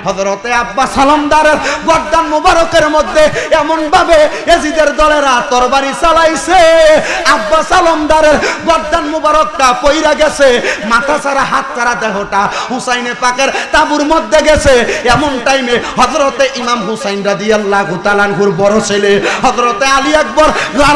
হযরতে আব্বাস সালামদারের গর্দান মুবারকের মধ্যে এমন ভাবে ইয়াজিদের দলেরা তরবারি চালাইছে, আব্বাস সালামদারের গর্দান মুবারকটা পইরা গেছে, মাথা ছাড়া হাত ছাড়া দেহটা হুসাইনে পাকের তাবুর মধ্যে গেছে। এমন টাইমে হযরতে ইমাম হুসাইন রাদিয়াল্লাহু তাআলা আনহুর বড় ছেলে হযরতে আলী আকবর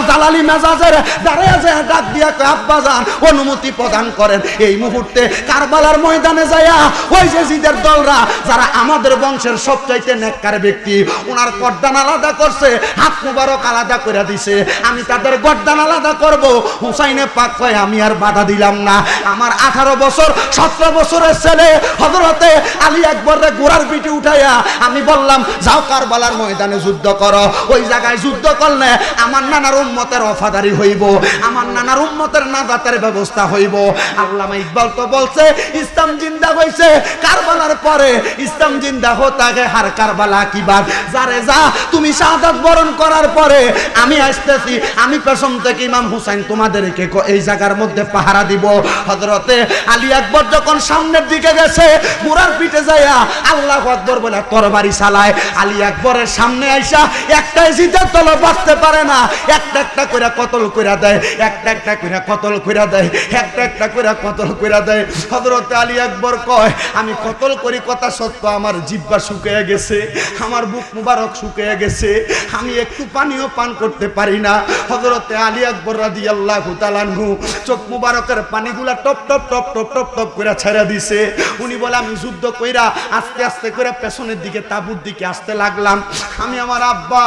জালালি মেজাজের দাঁড়ায় যায়, ডাক দিয়া কয় আব্বা জান অনুমতি প্রদান করেন, এই মুহূর্তে কারবালার ময়দানে যায়া ওই যে জিদের দলরা যারা আমাদের বংশের সবচাইতে নেককার ব্যক্তি, ওনার গর্দান আলাদা করছে, হাত মুবারক আলাদা করে দিছে, আমি তাদের গর্দান আলাদা করব। হুসাইনে পাক কয় আমি আর বাধা দিলাম না। আমার 18 বছর 17 বছরের ছেলে হযরতে আলী আকবরের গোড়ার পিঠে উঠাইয়া আমি বললাম যাও কারবালার ময়দানে যুদ্ধ করো। ওই জায়গায় যুদ্ধ করলে আমার নানার উম্মতের ওফাদারি হইব, আমার নানার উম্মতের নাজাতের ব্যবস্থা হইব। আল্লামা ইকবাল তো বলছে ইসলাম জিন্দা হইছে কারবালার পরে, ইসলাম জিন্দা হতা গে হার কারবালা কি বাদ। যারে যা তুমি শাহাদাত বরণ করার পরে আমি আসতেছি, আমি পেছন থেকে ইমাম হুসাইন তোমাদেরকে এই জায়গার মধ্যে পাহারা দিব। হযরতে আলী আকবর যখন সামনের দিকে গেছে গোড়ার পিঠে যায়া আল্লাহু আকবার বলে তরবারি চালায়। আলী আকবরের সামনে আইসা একটাই জিদের দল বাঁচতে পারে না, একটা একটা করে কতল কইরা দেয়, একটা একটা করে কতল কইরা দেয়, একটা একটা করে কতল কইরা দেয়। হযরতে আলী আকবর কয় আমি কতল করি কথা সত্য, আমার জিহ্বা শুকিয়ে গেছে, আমার বুক মুবারক শুকিয়ে গেছে, আমি একটু পানিও পান করতে পারি না। হযরতে আলী আকবর রাদিয়াল্লাহু তাআলা আনহু চোখ মুবারকের পানিগুলা টপ টপ টপ টপ টপ টপ করে ছেড়ে দিছে। উনি বলে আমি যুদ্ধ কইরা আস্তে আস্তে করে পেছনের দিকে তাবুর দিকে আসতে লাগলাম। আমি আমার আব্বা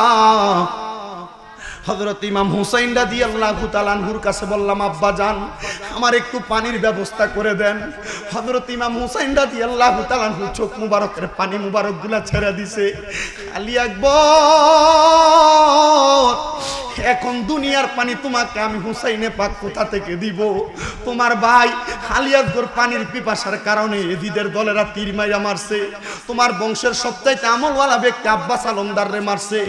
হযরত ইমাম হুসাইন রাদিয়াল্লাহু তাআলা আনহুর কাছে বললাম আব্বা জান আমার একটু পানির ব্যবস্থা করে দেন। হযরত ইমাম হুসাইন রাদিয়াল্লাহু তাআলা আনহু চোখ মুবারকের পানি মুবারকগুলা ছেড়ে দিছে। আলী আকবর এখন দুনিয়ার পানি তোমাকে আমি হুসাইনে পাক কোথা থেকে দিব? তোমার ভাই আলী আকবর পানির পিপাসার কারণে এজিদের দলেরা তীর মাইরা মারছে, তোমার বংশের সবচাইতে আমলওয়ালা ব্যক্তি আব্বাস আলমদাররে মারছে,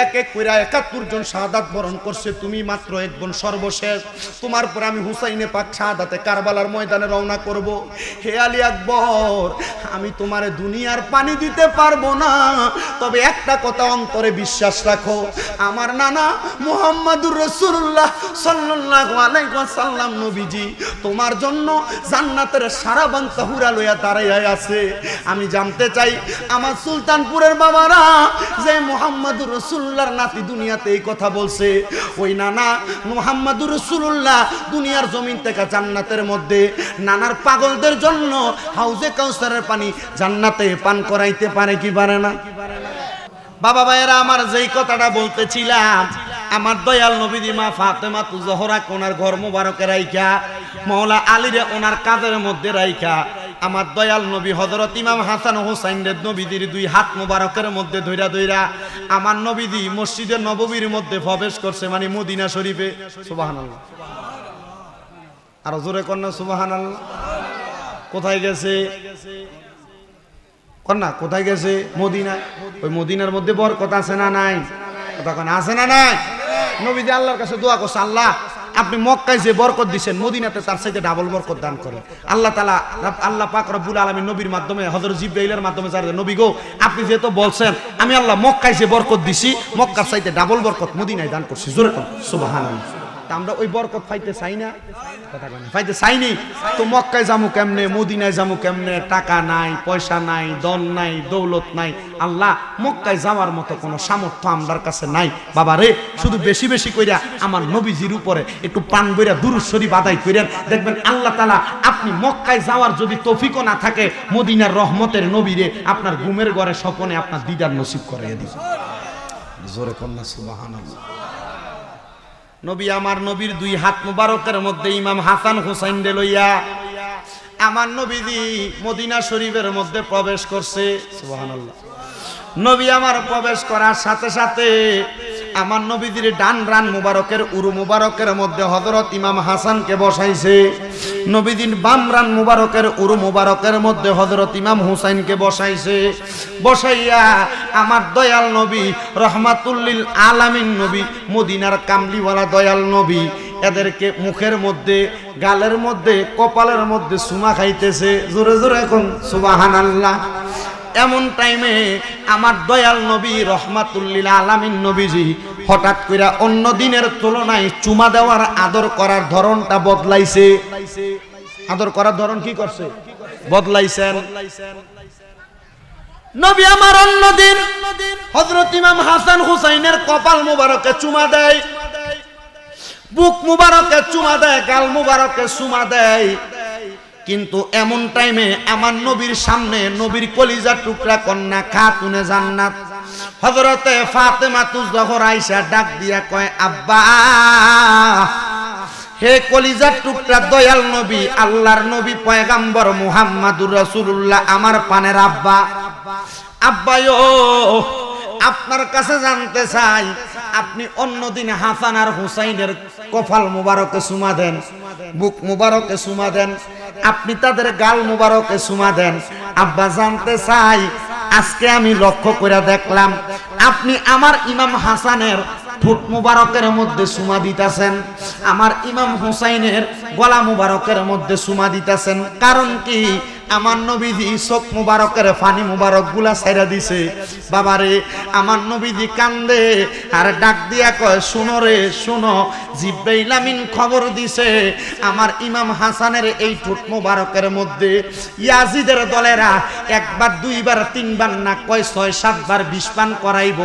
এক এক কইরা 71 জন শাহাদাত বরণ করছে, তুমি মাত্র একজন সর্বশেষ। তোমার পরে আমি হুসাইনে পাক শাহাদাতে কারবালার ময়দানে রওনা করব। হে আলী আকবর আমি তোমারে দুনিয়ার পানি দিতে পারবো না, তবে একটা কথা অন্তরে বিশ্বাস রাখো, আমার নানা মুহাম্মাদুর রাসূলুল্লাহ সাল্লাল্লাহু আলাইহি ওয়াসাল্লাম নবীজি তোমার জন্য জান্নাতের সারাবান তাহুরা লইয়া দাঁড়াইয়া আছে। আমি জানতে চাই আমার সুলতানপুরের বাবারা যে মুহাম্মাদুর রাসূলুল্লাহর নাতি দুনিয়াতে এই কথা বলছে, ওই নানা মুহাম্মাদুর রাসূলুল্লাহ দুনিয়ার জমিন থেকে জান্নাতের মধ্যে নানার পাগলদের জন্য হাউজে কাউসারের পানি জান্নাতে পান করাইতে পারে কি পারে না? বাবা ভাইয়েরা আমার যেই কথাটা বলতেছিলাম, আমার দয়াল নবীজি মা ফাতেমা তু জোহরা ওনার ঘর মোবারকে রাইখা, মাওলা আলীরে ওনার কাঁধের মধ্যে রাইখা, আমার দয়াল নবী হযরত ইমাম হাসান ও হুসাইনের নবীদের দুই হাত মোবারকের মধ্যে ধইরা ধইরা আমার নবীজি মসজিদে নববীর মধ্যে প্রবেশ করছে, মানে মদিনা শরীফে। সুবহানাল্লাহ, আর জোরে কন্যা সুবহানাল্লাহ। কোথায় গেছে কন্যা? কোথায় গেছে? মদিনায়। ওই মদিনার মধ্যে বরকত আছে না নাই? তখন আছে না নাই? নবীজি আল্লাহর কাছে দোয়া করছে, আল্লাহ আপনি মক্কায় যে বরকত দিবেন মদিনাতে তার চাইতে ডাবল বরকত দান করেন। আল্লাহ তাআলা আল্লাহ পাক রব্বুল আলামিন নবীর মাধ্যমে হযরত জিবরাইলের মাধ্যমে জানালেন, নবী গো আপনি যেহেতু বলছেন আমি আল্লাহ মক্কায় যে বরকত দিছি মক্কার চাইতে ডাবল বরকত মদিনায় দান করছি। জোরে কোন সুবহানাল্লাহ। তা আমরা ওই বরকত পাইতে চাই না? কথা বলেন, পাইতে চাইনি তো মক্কায় যামু কেমনে, মদিনায় যামু কেমনে? টাকা নাই, পয়সা নাই, ধন নাই, দৌলত নাই। আল্লাহ মক্কায় যাওয়ার মতো কোনো সামর্থ্য আমরার কাছে নাই বাবা রে। শুধু বেশি বেশি কইরা আমার নবীজির উপরে একটু প্রাণ বইরা দুরূদ শরীফ আদায় কইরেন, দেখবেন আল্লাহ তাআলা আপনি মক্কায় যাওয়ার যদি তৌফিকও না থাকে মদিনার রহমতের নবীরে আপনার ঘুমের ঘরে স্বপনে আপনার দিদার নসিব করাইয়া দিবেন। জোরে কন্যা সুবহানাল্লাহ। নবী আমার নবীর দুই হাত মুবারকের মধ্যে ইমাম হাসান হুসাইন রে লইয়া আমার নবীজি মদিনা শরীফের মধ্যে প্রবেশ করছে। সুবহানাল্লাহ। নবী আমার প্রবেশ করার সাথে সাথে আমার নবীজির ডান রান মুবারকের উরু মুবারকের মধ্যে হযরত ইমাম হাসানকে বসাইছে, নবীজির বাম রান মুবারকের উরু মুবারকের মধ্যে হযরত ইমাম হুসাইনকে বসাইছে। বসাইয়া আমার দয়াল নবী রহমাতুল লিল আলামিন নবী মদিনার কামলিওয়ালা দয়াল নবী এদেরকে মুখের মধ্যে, গালের মধ্যে, কপালের মধ্যে সুমা খাইতেছে। জোরে জোরে এখন সুবহানাল্লাহ। এমন টাইমে আমার দয়াল নবী রহমাতুল্লিল আলামিন নবীজি হঠাৎ করে অন্য দিনের তুলনায় চুমা দেওয়ার আদর করার ধরনটা বদলাইছে। আদর করার ধরন কি করছে? বদলাইছেন। নবী আমার অন্যদিন হযরত ইমাম হাসান হুসাইনের কপাল মুবারকে চুমা দেয়, বুক মুবারকে চুমা দেয়, গাল মুবারকে চুমা দেয়। কিন্তু এমন টাইমে আমার নবীর সামনে নবীর কলিজার টুকরা কন্যা খাতুনে জান্নাত হযরতে ফাতেমাতুজ জোহরা আয়েশা ডাক দিয়া কয়, আব্বা, হে কলিজার টুকরা দয়াল নবী, আল্লাহর নবী পয়গাম্বর মুহাম্মাদুর রাসূলুল্লাহ, আমার পানের আব্বা। আব্বায়ো, আপনার কাছে জানতে চাই, আপনি অন্যদিন হাসান আর হুসাইনের কপাল মুবারকে চুমা দেন, বুক মুবারকে চুমা দেন, আপনি তাদের গাল মুবারকে চুমা দেন। আব্বা জানতে চাই, আজকে আমি লক্ষ্য করে দেখলাম আপনি আমার ইমাম হাসানের ঠোঁট মুবারকের মধ্যে চুমা দিতেছেন, আমার ইমাম হুসাইনের গলা মুবারকের মধ্যে চুমা দিতেছেন। কারণ কি? আমার নবীজি চোখ মুবারকের পানি মুবারক গুলা ছাইরা দিছে। বাবারে, আমার নবীজি কান্দে আর ডাক দিয়া কয়, শুনো রে শুনো, জিব্রাইল আমিন খবর দিছে আমার ইমাম হাসানের এই ঠোঁট মুবারকের মধ্যে ইয়াজিদের দলেরা একবার দুইবার তিনবার না কয় ৬-৭ বার বিষ পান করাইব।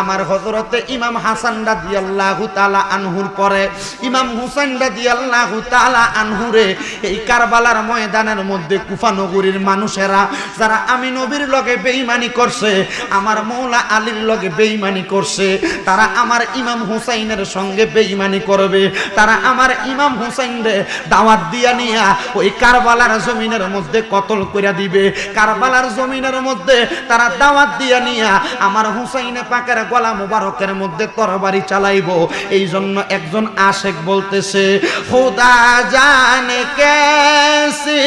আমার হযরতে ইমাম হাসান রাদিয়াল্লাহু তাআলা আনহুর পরে ইমাম হুসাইন রাদিয়াল্লাহু তাআলা আনহুরে এই কারবালার ময়দানের মধ্যে কুফা নগরীর মানুষেরা যারা আমি নবীর লগে বেঈমানি করছে, আমার মওলা আলীর লগে বেঈমানি করছে, তারা আমার ইমাম হুসাইনের সঙ্গে বেঈমানি করবে। তারা আমার ইমাম হুসাইনরে দাওয়াত দিয়া নিয়া ওই কারবালার জমিনের মধ্যে কতল কইরা দিবে। কারবালার জমিনের মধ্যে তারা দাওয়াত দিয়া নিয়া আমার হুসাইনে পাকের গলা মুবারকের মধ্যে তরবারি চালাইবো। এই জন্য একজন আশেক বলতেছে, খোদা জানে कैसी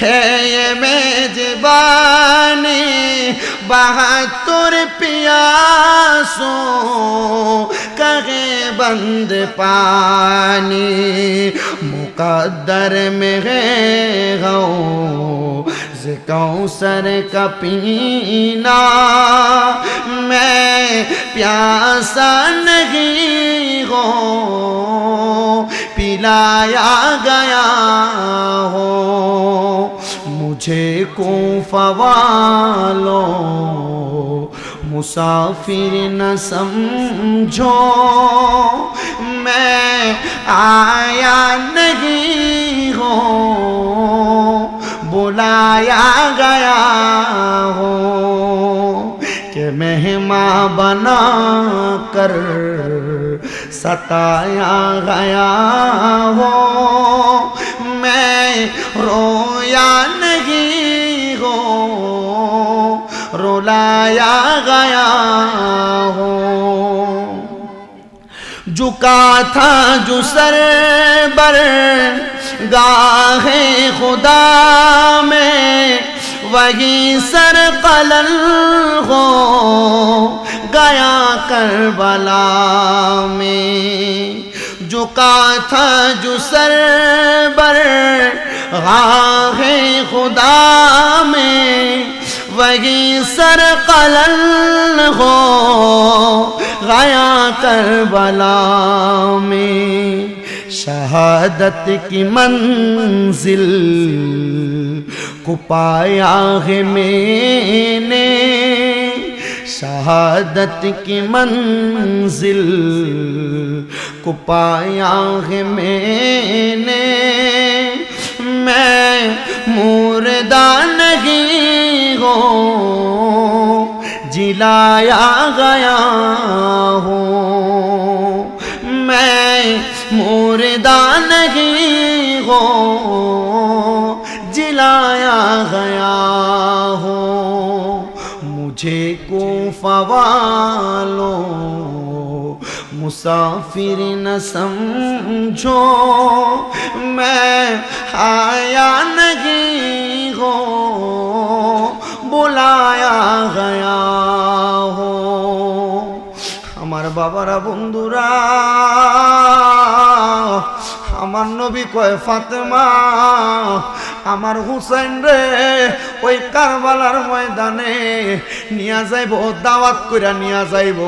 है ये मेजबानी, बहत्तर पियासों कहे बंद पानी, मुकद्दर में है कौसर का पीना, मैं प्यासा नहीं हो पिलाया गया हो, मुझे कूफा वालों मुसाफिर न समझो, मैं आया नहीं हो बुलाया गया हो, कि मेहमान बना कर सताया गया हो, मैं रोया नहीं हो रुलाया गया हो। झुका था जो सर बर गाहे खुदा में, वही सर कलल हो गया करबला में, झुका था जो सर बर गाहे खुदा में, वही सर कलल हो गया करबला में, शहादत की मंजिल को पाया है मैंने, शहादत की मंजिल को पाया है मैंने, मैं मुर्दा नहीं हो जिलाया गया हो, मैं मुर्दा नहीं हो जिलाया गया हो, मुझे कूफा वालों मुसाफिर न समझो, मैं आया नहीं हो बुलाया गया हो। আমার বাবারা বন্ধুরা, আমার নবী কয়, ফাতেমা আমার হুসাইন রে ওই কারবালার ময়দানে নিয়া যাইব, দাওয়াত কইরা নিয়া যাইব।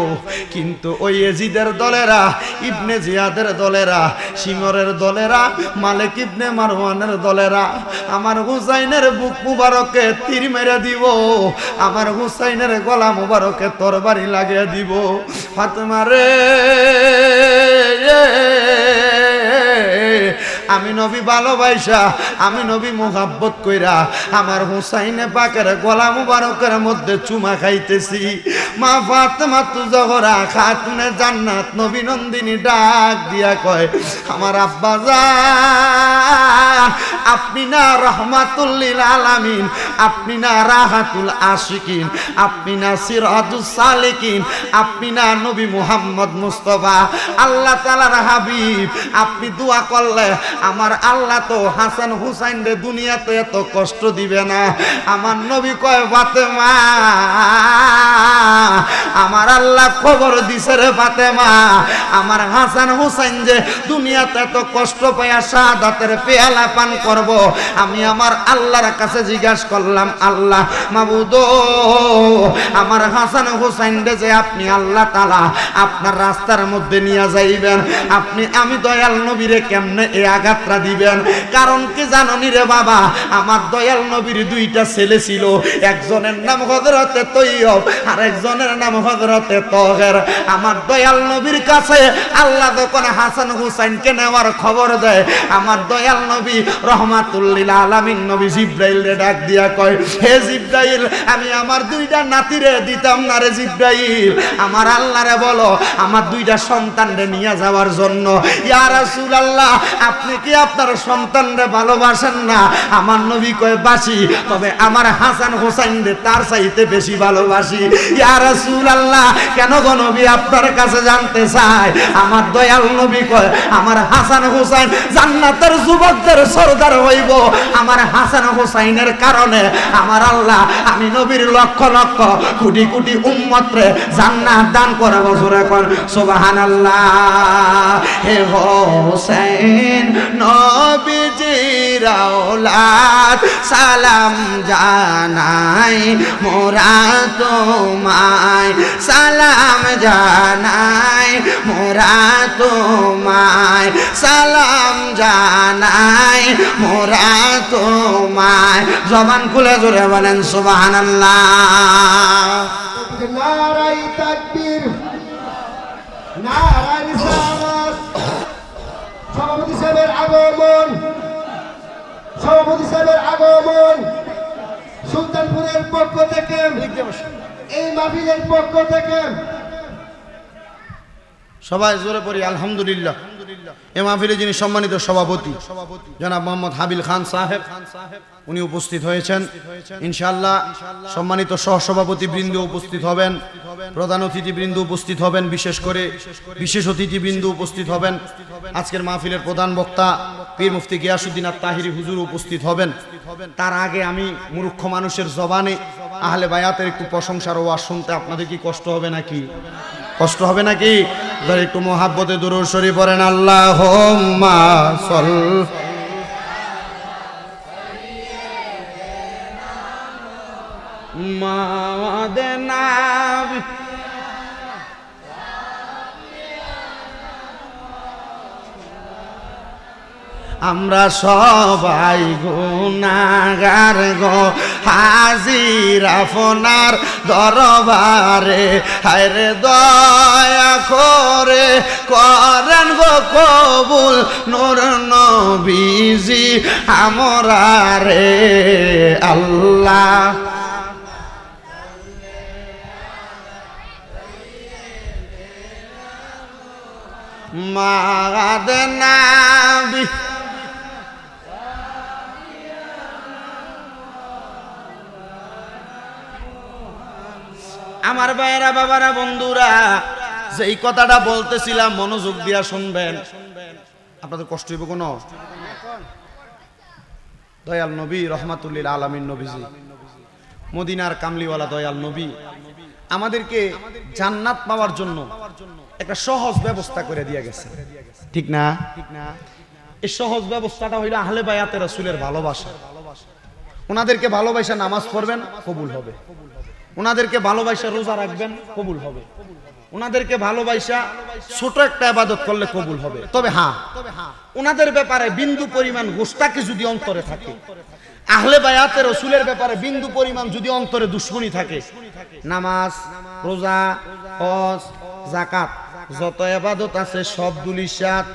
কিন্তু ওই ইয়াজিদের দলেরা, ইবনে জিয়াদের দলেরা, শিমরের দলেরা, মালিক ইবনে মারওয়ানের দলেরা আমার হুসাইনের বুক মুবারকে তীর মেরে দিব, আমার হুসাইনের গলা মুবারকে তরবারি লাগিয়ে দিব। ফাতেমা রে আমি নবী ভালোবাসা, আমি নবী মোহাব্বত কইরা আমার হুসাইনে পাকের গলা মুবারকের মধ্যে চুমা খাইতেছি। মা ফাতেমা তু জহরা খাতুনে জান্নাত নবী নন্দিনী ডাক দিয়া কয়, আমার আব্বা জান আপনি না রহমাতুল লিল আলামিন, আপনি না রাহাতুল আশিকিন, আপনি না সিরাজুস সালিকিন, আপনি না নবী মুহাম্মদ মুস্তাফা আল্লাহ তাআলার হাবিব। আপনি দোয়া করলে আমার আল্লাহ তো হাসান হুসাইন রে দুনিয়াতে এত কষ্ট দিবে না। আমার নবী কয়, ফাতেমা আমার আল্লাহ খবর দিছে রে ফাতেমা, আমার হাসান হুসাইন যে দুনিয়াতে এত কষ্ট পায়া শাহাদাতের পেয়ালা পান করব। আমি আমার আল্লাহর কাছে জিজ্ঞাসা করলাম, আল্লাহ মাবুদ আমার হাসান হুসাইন রে যে আপনি আল্লাহ তাআলা আপনার রাস্তার মধ্যে নিয়ে যাইবেন, আপনি আমি দয়াল নবীরে কেমনে এই আঘাতটা দিবেন? কারণ কি জাননি রে বাবা, আমার দয়াল নবীর দুইটা ছেলে ছিল, একজনের নাম হযরতে তৈয়ব আর একজনের নাম হযরতে তাহের। আমার দয়াল নবীর কাছে আল্লাহ যখন হাসান হুসাইনকে নেওয়ার খবর দেয়, আমার দয়াল নবী রহমাতুল লিল আলামিন নবী জিবরাইল রে ডাক দিয়া কয়, হে জিবরাইল আমি আমার দুইটা নাতিরে দিতাম না রে জিবরাইল, আমার আল্লাহরে বলো আমার দুইটা সন্তানরে নিয়ে যাওয়ার জন্য। ইয়া রাসূলুল্লাহ আপনি কি আপনার সন্তানরে ভালোবাসেন না? আমার নবী কয় বাসি, তবে আমার হাসান হুসাইন রে তার চাইতে বেশি ভালোবাসি। ইয়া রাসূলুল্লাহ কেন গো নবী আপনার কাছে জানতে চাই? আমার দয়াল নবী কয় আমার হাসান হুসাইন জান্নাতের যুবকদের সরদার হইব, আমার হাসান হুসাইনের কারণে আমার আল্লাহ আমি নবীর লক্ষ লক্ষ কোটি কোটি উম্মতরে জান্নাত দান করব। জোরে কোন সুবহানাল্লাহ। হে হোসেন নবীজির আওলাদ সালাম জানাই মোরা তোমায়, সালাম জানাই মোরা তোমায়, সালাম জানাই মোরা তোমায়। জবান খুলে জোরে বলেন সুবহানাল্লাহ। নারায়ে তাকবীর, নারায়ে রিসালাত। সভাপতি সাহেবের আগমন, সভাপতি সাহেবের আগমন সুলতানপুরের পক্ষ থেকে, এই মাহফিলের পক্ষ থেকে সবাই জোরে পড়ি আলহামদুলিল্লাহ। এ মাহফিলে যিনি সম্মানিত সভাপতি জনাব মোহাম্মদ হাবিল খান সাহেব উনি উপস্থিত হয়েছেন। ইনশাআল্লাহ সম্মানিত সহসভাপতি বৃন্দ উপস্থিত হবেন, প্রধান অতিথি বৃন্দ উপস্থিত হবেন, বিশেষ করে বিশেষ অতিথি বৃন্দ উপস্থিত হবেন। আজকের মাহফিলের প্রধান বক্তা পীর মুফতি গিয়াসউদ্দিন আত-তাহিরি হুজুর উপস্থিত হবেন। তার আগে আমি মূর্খ মানুষের জবানে আহলে বায়াতের একটু প্রশংসার ওয়াজ শুনতে আপনাদের কি কষ্ট হবে নাকি? কষ্ট হবে নাকি? ধর একটু মোহাব্বতে দুরূদ শরীফ পড়েন। আল্লাহুম্মা সাল্লি মাওয়াদেনা। আমরা সবাই গুনাহগার গো, হাজির আপনার দরবারে, হায়রে দয়া করে করেন গো কবুল নূর নবীজি আমরা রে আল্লাহ। মাওয়াদেনা আমার ভাইয়েরা, বাবারা, বন্ধুরা, যে এই কথাটা বলতেছিলাম মনোযোগ দিয়া শুনবেন। আপনাদের কষ্ট হইব কোন? দয়াল নবী রহমাতুল লিল আলামিন নবীজি, মদিনার কামলিওয়ালা দয়াল নবী আমাদেরকে জান্নাত পাওয়ার জন্য একটা সহজ ব্যবস্থা করে দিয়ে গেছে, ঠিক না? এই সহজ ব্যবস্থাটা হইল আহলে বায়াতে রাসূলের ভালোবাসা। ওনাদেরকে ভালোবাসা নামাজ পড়বেন, কবুল হবে। ওনাদেরকে ভালোবাসা রোজা রাখবেন, কবুল হবে। ওনাদেরকে ভালোবাসা ছোট একটা ইবাদত করলে কবুল হবে। তবে হ্যাঁ, ওনাদের ব্যাপারে বিন্দু পরিমাণ গোস্তাকি যদি অন্তরে থাকে, আহলে বায়াতের রাসূলের ব্যাপারে বিন্দু পরিমাণ যদি অন্তরে দুশমনী থাকে, নামাজ, রোজা, হজ, যাকাত, যত ইবাদত আছে সব দুলিশাত।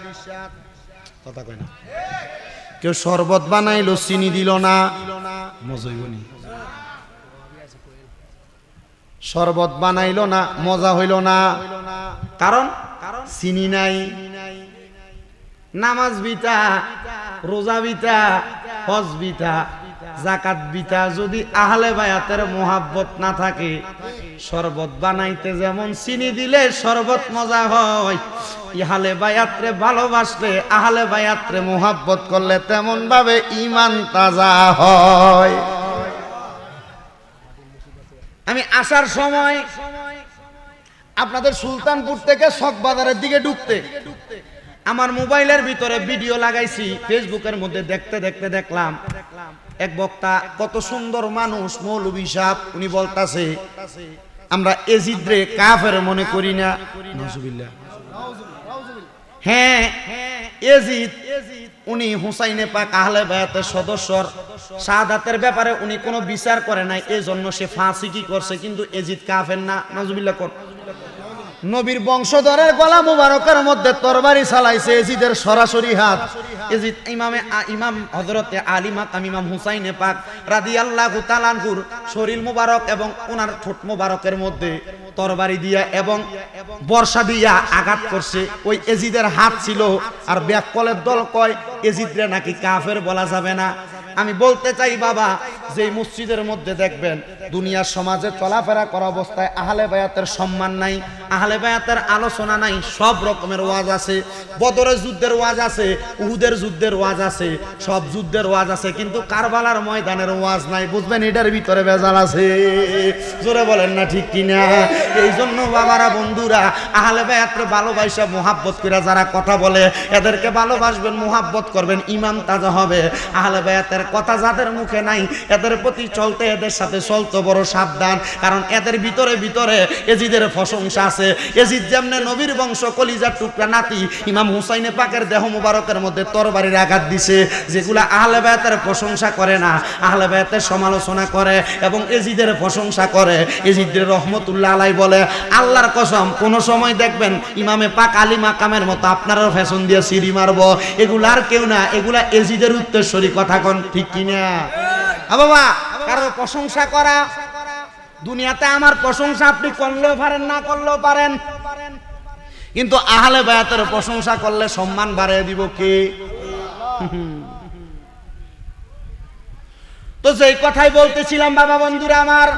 কথা কয় না? কেউ শরবত বানাইলো, চিনি দিল না, মজাইবনি। শরবত বানাইলো না, মজা হইল না, কারণ চিনি নাই। নামাজ বিতা, রোজা বিতা, হজ বিতা, যাকাত বিতা, যদি আহলে বায়াতের মোহাব্বত না থাকে, শরবত বানাইতে যেমন চিনি দিলে শরবত মজা হয়, আহলে বায়াতরে ভালোবাসলে, আহলে বায়াতরে মোহাব্বত করলে তেমন ভাবে ঈমান তাজা হয়। আমি আসার সময় আপনাদের সুলতানপুর থেকে শখবাজারের দিকে ঢুকতে আমার মোবাইলের ভিতরে ভিডিও লাগাইছি, ফেসবুকের মধ্যে দেখতে দেখতে দেখলাম এক বক্তা, কত সুন্দর মানুষ, মৌলভী সাহেব, উনি বলতাছে আমরা এজিদরে কাফের মনে করি না। নাউজুবিল্লাহ। হ্যাঁ, এজিদ উনি হুসাইনে পাক আহলে বায়াতের সদস্যর শাহাদাতের ব্যাপারে উনি কোনো বিচার করে নাই, এই জন্য সে ফাঁসি কি করছে, কিন্তু এজিদ কাফের না। নাউজুবিল্লাহ। নবীর বংশধরের গলা মুবারকের মধ্যে তরবারি চালাইছে এজিদের সরাসরি হাত। এজিদ ইমাম হযরতে আলী মাকাম ইমাম হুসাইনে পাক রাদিয়াল্লাহু তাআলা আনহুর শরীর মুবারক এবং ওনার ঠোঁট মুবারকের মধ্যে তরবারি দিয়া এবং বর্ষা দিয়া আঘাত করছে। ওই এজিদের হাত ছিল। আর ব্যাককলের দল কয় এজিদরে নাকি কাফের বলা যাবে না। আমি বলতে চাই বাবা, যে মসজিদের মধ্যে দেখবেন দুনিয়ার সমাজে চলাফেরা করা অবস্থায় আহলে বায়াতের সম্মান নাই, আহলে বায়াতের আলোচনা নাই, সব রকমের ওয়াজ আছে, বদরের যুদ্ধের ওয়াজ আছে, উহুদের যুদ্ধের ওয়াজ আছে, সব যুদ্ধের ওয়াজ আছে, কিন্তু কারবালার ময়দানের ওয়াজ নাই। বুঝবেন এটার ভিতরে ভেজাল আছে। জোরে বলেন না ঠিক কিনা? এই জন্য বাবারা, বন্ধুরা, আহলে বায়াতের ভালোবাসা মোহাব্বত করে যারা কথা বলে, এদেরকে ভালোবাসবেন, মোহাব্বত করবেন, ঈমান তাজা হবে। আহলে বায়াতের কথা যাদের মুখে নাই, এদের প্রতি চলতে, এদের সাথে চলতে বড় সাবধান, কারণ এদের ভিতরে ভিতরে এজিদের প্রশংসা আছে। এজিদ যেমনে নবীর বংশ, কলিজার টুকরা নাতি, ইমাম হুসাইনে পাকের দেহ মুবারকের মধ্যে তরবারির আঘাত দিছে, যেগুলা আহলে বায়াতের প্রশংসা করে না, আহলে বায়াতের সমালোচনা করে এবং এজিদের প্রশংসা করে। এজিদের রহমতুল্লাহ আলাই বলে, আল্লাহর কসম, কোন সময় দেখবেন ইমামে পাক আলী মাকামের মতো আপনারও ফ্যাশন দিয়ে সিঁড়ি মারবো, এগুলা আর কেউ না, এগুলা এজিদের উত্তরসূরি। কথা কোন ঠিক কিনা? বাবা, কারো প্রশংসা করা, দুনিয়াতে আমার প্রশংসা আপনি করলেও পারেন, না করলেও পারেন, কিন্তু আহলে বায়াতের প্রশংসা করলে সম্মান বাড়িয়ে দিব কে? তো যেই কথাই বলতেছিলাম বাবা, বন্ধুরা আমার,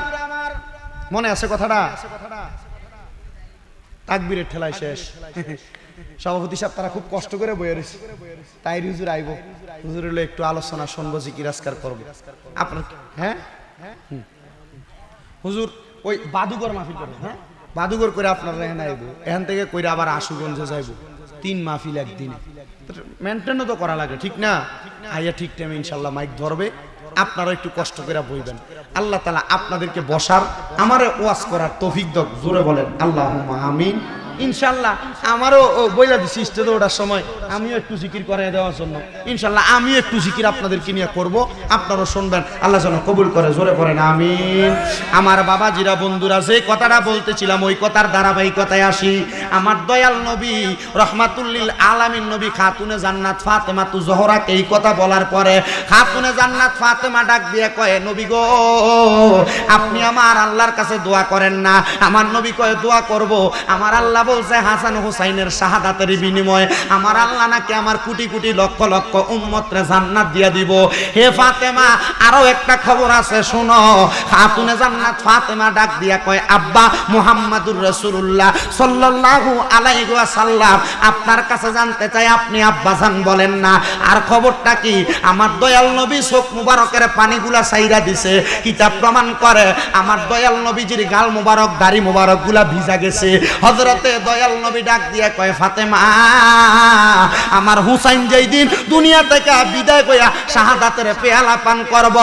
মনে আছে কথাটা? তাকবীরের ঠেলায় শেষ। সভাপতি সাহেব তারা খুব কষ্ট করে বয়ে রয়েছে, তাই হুজুর আইব, হুজুর হলো একটু আলোচনা শুনবো, জিকির আজকার করবো আপনার। হ্যাঁ হুজুর ওই বাদুগর মাহফিল করে, হ্যাঁ বাদুগর করে আপনারা এখানে আইব, এখান থেকে কইরা আবার আশুগঞ্জে যাইব, 3 মাহফিল একদিনে, মেনটেনও তো করা লাগে, ঠিক না? আইয়া ঠিক টাইমে ইনশাল্লাহ মাইক ধরবে, আপনারা একটু কষ্ট করে বইবেন। আল্লাহ তাআলা আপনাদেরকে বসার, আমারে ওয়াজ করার তৌফিক দাও। জোরে বলেন আল্লাহুম্মা আমিন। ইনশাল্লাহ আমারও বইলা দিছি স্টেজে ওঠার সময় আমিও একটু জিকির করে দেওয়ার জন্য, ইনশাল্লাহ আমিও একটু জিকির আপনাদেরকে নিয়ে করব, আপনারাও শুনবেন, আল্লাহ যেন কবুল করে। জোরে পড়েন আমিন। আমার বাবাজিরা, বন্ধুরা, যে কথাটা বলতেছিলাম ওই কথার ধারাবাহিকতায় আসি। আমার দয়াল নবী রহমাতুল্লিল আলামিন নবী খাতুনে জান্নাত ফাতেমাতু জোহরাকে এই কথা বলার পরে খাতুনে জান্নাত ফাতেমা ডাক দিয়ে কয়, নবী গো, আপনি আমার আল্লাহর কাছে দোয়া করেন না? আমার নবী কয়, দোয়া করব। আমার আল্লাহ বলছে হাসান হুসাইনের শাহাদাতের বিনিময়ে আমার আল্লাহ নাকি আমার কোটি কোটি লক্ষ লক্ষ উম্মতরে জান্নাত দিয়া দিব। হে ফাতেমা, আরো একটা খবর আছে, শোনো। খাতুনে জান্নাত ফাতেমা ডাক দিয়া কয়, আব্বা, মুহাম্মাদুর রাসূলুল্লাহ সাল্লাল্লাহু সাল্লাল্লাহু আলাইহি ওয়াসাল্লাম আপনার কাছে জানতে চাই, আপনি আব্বাজান বলেন না। আর খবরটা কি? আমার দয়াল নবী চোখ মুবারকের পানিগুলা সাইরা দিছে। কিতাব প্রমাণ করে আমার দয়াল নবীজির গাল মুবারক, দাড়ি মুবারক গুলা ভিজা গেছে। হযরতে দয়াল নবী ডাক দিয়ে কয়, ফাতেমা, আমার হুসাইন যেই দিন দুনিয়া থেকে বিদায় কইয়া শাহাদাতের পেয়ালা পান করব,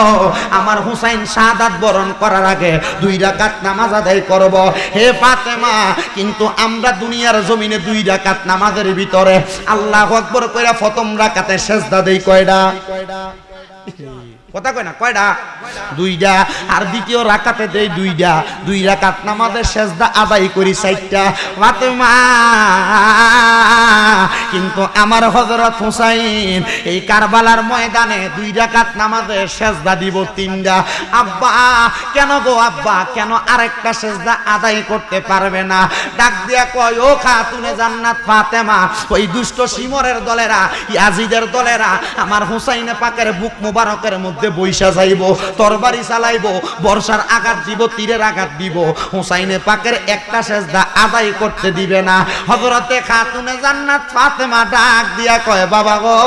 আমার হুসাইন শাহাদাত বরণ করার আগে 2 রাকাত নামাজ আদায় করব। হে ফাতেমা, কিন্তু আমরা দুনিয়ার জমিনে 2 রাকাত নামাজের ভিতরে আল্লাহু আকবার কইরা প্রথম রাকাতে সিজদা দেই কয়টা? কথা কয় না, কয়টা? 2টা। আর দ্বিতীয় রাকাতে দেই 2টা। 2 রাকাত নামাজের সিজদা আদায় করি 4টা। ফাতেমা, কিন্তু আমার হযরত হুসাইন এই কারবালার ময়দানে 2 রাকাত নামাজের সিজদা দিব 3টা। আব্বা, কেন গো আব্বা, কেন আরেকটা সিজদা আদায় করতে পারবে না? ডাক দিয়া কয়, ও খাতুনে জান্নাত ফাতেমা, ওই দুষ্ট শিমরের দলেরা, ইয়াজিদের দলেরা আমার হুসাইন পাকের বুক মুবারকের মধ্যে বৈশা যাইব, তরবারি চালাইব, বর্ষার আঘাত দিব, তীরের আঘাত দিব, হুসাইনে পাকের একটা সিজদা আদায় করতে দিবে না। হযরতে খাতুনে জান্নাত ফাতেমা ডাক দিয়া কয়, বাবা গো,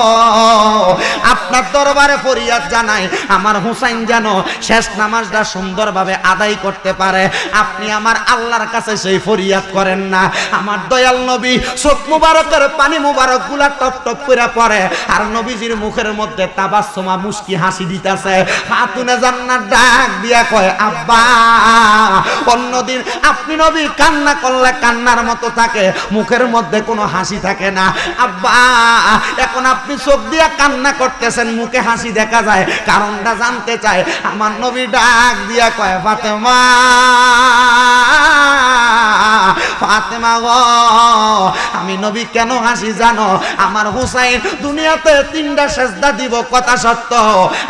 আপনার দরবারে ফরিয়াদ জানাই, আমার হুসাইন যেন শেষ নামাজটা সুন্দরভাবে আদায় করতে পারে। আপনি আমার আল্লাহর কাছে সেই ফরিয়াদ করেন না। আমার দয়াল নবী চোখ মুবারকের পানি মুবারক গুলা টপ টপ করে পড়ে, আর নবীজির মুখের মধ্যে তাবাসসুমা মুস্কি হাসি দিতেছে। খাতুনে জান্নাত ডাক দিয়া কয়, আব্বা, অন্যদিন আপনি নবী কান্না করলে কান্নার মতো থাকে, মুখের মধ্যে কোনো হাসি থাকে না। আব্বা, এখন আপনি চোখ দিয়া কান্না করতেছেন, মুখে হাসি দেখা যায়, কারণটা জানতে চায়। আমার নবী ডাক দিয়া কয়, ফাতেমা, ফাতেমা গো, আমি নবী কেন হাসি জানো? আমার হুসাইন দুনিয়াতে 3টা সিজদা দিব কথা সত্য,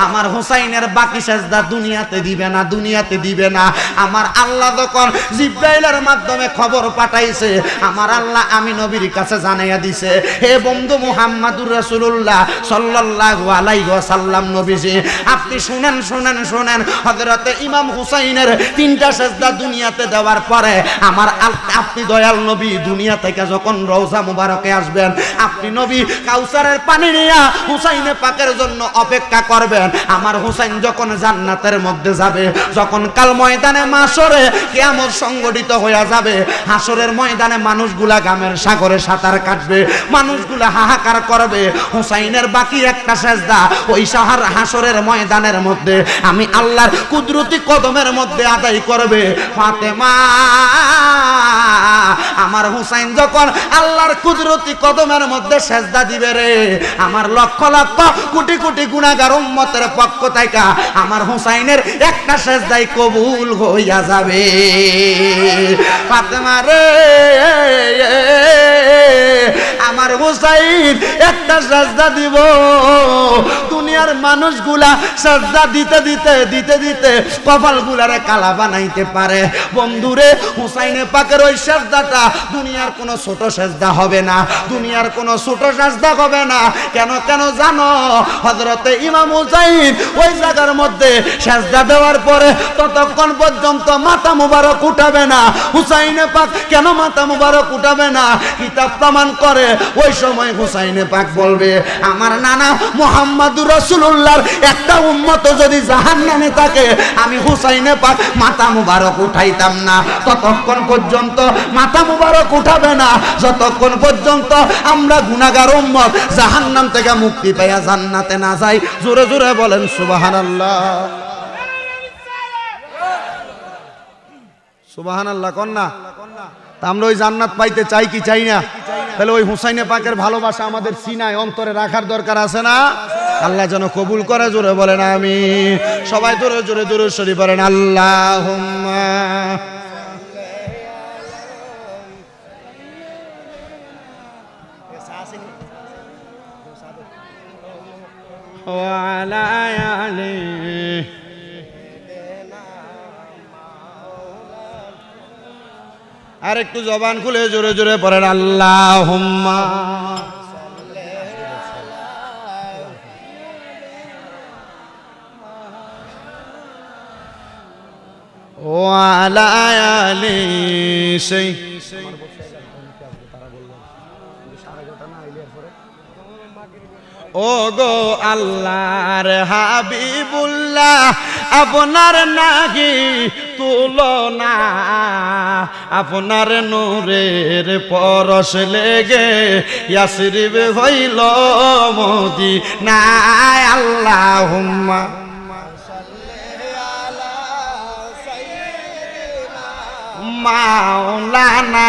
আমার হুসাইনের বাকি সিজদা দুনিয়াতে দিবে না, দুনিয়াতে দিবে না। আমার আল্লাহ যখন জিবরাইলের মাধ্যমে খবর পাঠাইছে, আমার আল্লাহ আমি নবীর কাছে জানাইয়া দিছে, হে বন্ধু মুহাম্মাদুর রাসূলুল্লাহ সাল্লাল্লাহু আলাইহি ওয়াসাল্লাম, নবীজি আপনি শুনেন, শুনেন, শুনেন। হযরতে ইমাম হুসাইনের 3টা সিজদা দুনিয়াতে দেওয়ার পরে আমার আপনি দয়াল নবী দুনিয়া থেকে যখন রওজা মুবারকে আসবেন, আপনি নবী কাউসারের পানি নিয়ে হুসাইনে পাকের জন্য অপেক্ষা করবেন। আমার হুসাইন যখন জান্নাতের মধ্যে যাবে, যখন কাল ময়দানে মাশরে কিয়ামত সংগঠিত হয়ে যাবে, হাসরের ময়দানে মানুষগুলা গামের সাগরে সাঁতার কাটবে, মানুষগুলা হাহাকার করবে, হুসাইনের বাকি একটা সিজদা ওই হাসরের ময়দানের মধ্যে আমি আল্লাহর কুদরতি কদমের মধ্যে আদায় করবে। ফাতেমা, আমার হুসাইন যখন আল্লাহর কুদরতি কদমের মধ্যে সিজদা দিবে রে, আমার লক্ষ লক্ষ কোটি কোটি গুনাহগার উম্মতের পক্ষ থেকে আমার হুসাইনের একটা সিজদাই কবুল হইয়া যাবে। ফাতেমা রে, আমার হুসাইন একটা সিজদা দিব, দুনিয়ার মানুষগুলা সিজদা দিতে দিতে দিতে দিতে কপালগুলারে কালা বানাইতে পারে। বন্ধুরে, হুসাইনে পাকের ওই সিজদাটা দুনিয়ার কোনো ছোট সিজদা হবে না, দুনিয়ার কোনো ছোট সিজদা হবে না। কেন কেন জানো? হযরতে ইমাম হুসাইন ওই জায়গার মধ্যে সিজদা দেওয়ার পরে ততক্ষণ পর্যন্ত মাথা মুবারক উঠাবে না। হুসাইনে পাক কেন মাথা মুবারক উঠাবে না? কিতাব প্রমাণ করে ওই সময় হুসাইনে পাক বলবে, আমার নানা মুহাম্মাদুর রাসূলুল্লাহর একটা উম্মত যদি জাহান্নামে থাকে, আমি হুসাইনে পাক মাথা মুবারক উঠাইতাম না। ততক্ষণ পর্যন্ত মাথা মুবারক উঠাবে না যতক্ষণ পর্যন্ত আমরা গুনাহগার উম্মত জাহান্নাম থেকে মুক্তি পাইয়া জান্নাতে না যাই। জোরে জোরে বলেন সুবহানাল্লাহ, সুবহানাল্লাহ কন্যা। তা আমরা ওই জান্নাত পাইতে চাই কি চাই না? তাহলে ওই হুসাইনে পাকের ভালোবাসা আমাদের সিনায় অন্তরে রাখার দরকার আছে না? আল্লাহ যেন কবুল করে। জোরে বলেন আমিন। সবাই জোরে জোরে দুরূদ শরীফ পড়েন, আল্লাহুম্মা ওয়া আলা আলিহি। আর একটু জবান খুলে জোরে জোরে পড়েন, আল্লাহুম্মা ওয়া আলা আলি ও গো আল্লাহর হাবিবুল্লাহ আপনার নাহি তুলনা আপনার নূরের পরশ লেগে ইয়াসরিব হইল মদিনা আল্লাহুম্মা মাওলানা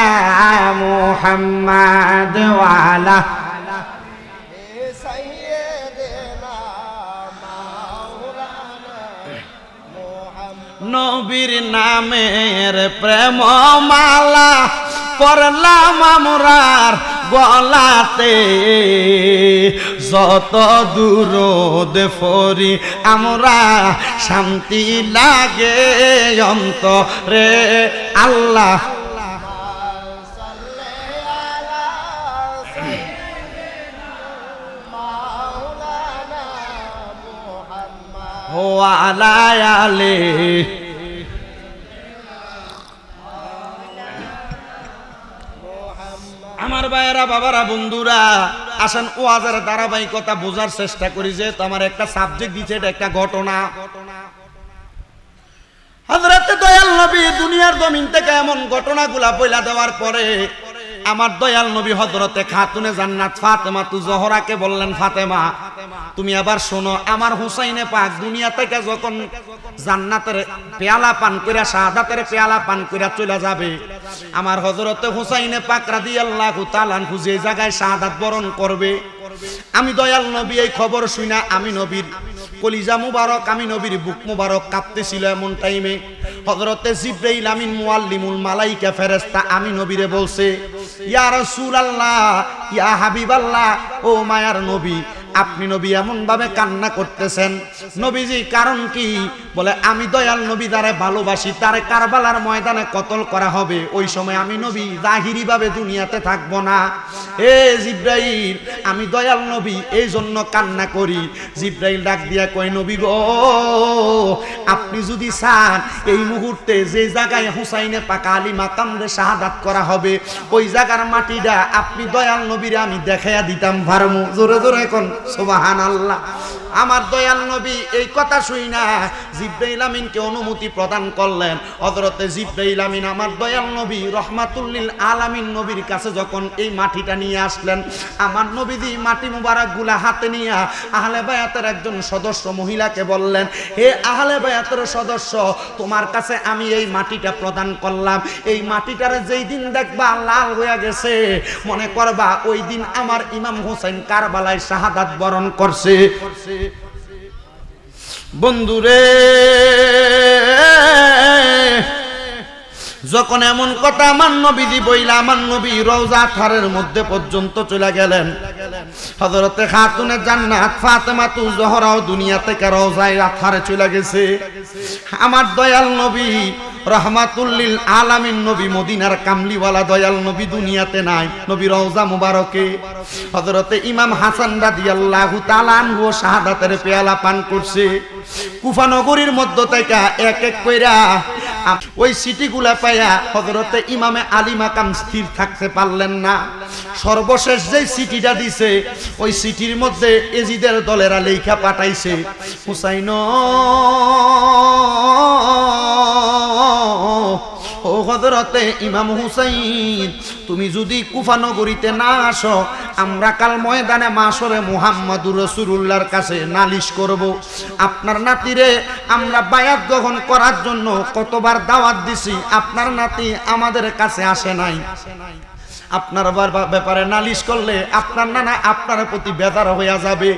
মুহাম্মদ ওয়ালা নবীর নামের প্রেম মালা পড়লাম আমরার গলাতে যত দূরদ ফরি আমরা শান্তি লাগে অন্তরে আল্লাহ আলায়ালে আমার ভাইয়েরা বাবারা বন্ধুরা আসেন ওয়াজের ধারাবাহিকতা বোঝার চেষ্টা করি যে তোমার একটা সাবজেক্ট দিচ্ছে এটা একটা ঘটনা হযরত দয়াল নবী দুনিয়ার জমিন থেকে এমন ঘটনাগুলা বইলা দেওয়ার পরে আমার দয়াল নবী হযরতে খাতুনে জান্নাত ফাতেমা তু জোহরাকে বললেন ফাতেমা তুমি আবার শোনো আমার হুসাইনে পাক দুনিয়া থেকে যখন জান্নাতের পেয়ালা পান কইরা শাহাদাতের পেয়ালা পান কইরা চলে যাবে আমার হযরতে হুসাইনে পাক রাদিয়াল্লাহু তাআলা আনহু যে জায়গায় শাহাদাত বরণ করবে আমি দয়াল নবী এই খবর শুনা আমি নবীর কলিজা মুবারক আমি নবীর বুক মুবারক কাঁপতেছিল এমন টাইমে হযরতে জিবরাইল আমিন মুআল্লিমুল মালাইকা ফেরেশতা আমি নবীরে বলছে ইয়া রাসূলুল্লাহ ইয়া হাবিবাল্লাহ ও মায়ার নবী আপনি নবী এমন ভাবে কান্না করতেছেন নবীজি কারণ কি বলে আমি দয়াল নবী যারে ভালোবাসি তারে কারবালার ময়দানে কতল করা হবে ওই সময় আমি নবী জাহিরি ভাবে দুনিয়াতে থাকব না এ জিবরাইল আমি দয়াল নবী এই জন্য কান্না করি জিবরাইল ডাক দিয়া কয় নবী গো আপনি যদি চান এই মুহূর্তে যে জায়গায় হুসাইনে পাক আলী মাকামে শাহাদাত করা হবে ওই জায়গার মাটিটা আপনি দয়াল নবীরে আমি দেখাইয়া দিতাম ভারমু জোরে জোরে এখন সুবহানাল্লাহ আমার দয়াল নবী এই কথা শুই না জিবরাইল আমিনকে অনুমতি প্রদান করলেন হযরতে জিবরাইল আমিন আমার দয়াল নবী রহমাতুল লিল আলামিন নবীর কাছে যখন এই মাটিটা নিয়ে আসলেন আমার নবীজি মাটি মুবারক গুলা হাতে নিয়ে আহলে বায়াতের একজন সদস্য মহিলাকে বললেন হে আহলে বায়াতের সদস্য তোমার কাছে আমি এই মাটিটা প্রদান করলাম এই মাটিটারে যেই দিন দেখবা লাল হয়ে গেছে মনে করবা ওই দিন আমার ইমাম হোসেন কারবালায় শাহাদাত বরণ করছে বন্ধুরে যখন এমন কথা আমার নবীজি বইলা আমার নবী রওজা থারের মধ্যে পর্যন্ত চলে গেলেন হযরতে খাতুনে জান্নাত ফাতেমা তু জোহরাও দুনিয়া থেকে রওজায় থারে চলে গেছে আমার দয়াল নবী রহমাতুল লিল আলামিন নবী মদিনার কামলিওয়ালা দয়াল নবী দুনিয়াতে নাই নবী রওজা মুবারকে হযরতে ইমাম হাসান রাদিয়াল্লাহু তাআলা আনহু শাহাদাতের পেয়ালা পান করছে কুফা নগরীর মধ্য থেকে এক এক কইরা ওই সিটিগুলা পাইয়া হযরতে ইমামে আলী মাকাম স্থির থাকতে পারলেন না সর্বশেষ যে সিটিটা দিছে ওই সিটির মধ্যে এজিদের দলেরা লেখা পাঠাইছে হুসাইন ও হযরতে ইমাম হুসাইন তুমি যদি কুফা নগরীতে না আসো আমরা কাল ময়দানে মাশরে মুহাম্মাদুর রাসূলুল্লাহর কাছে নালিশ করব আপনার নাতিরে আমরা বায়াত গ্রহণ করার জন্য কতবার দাওয়াত দিছি আপনার নাতি আমাদের কাছে আসে নাই আপনার ব্যাপারে নালিশ করলে আপনার নানা আপনার প্রতি বেজার হইয়া যাবে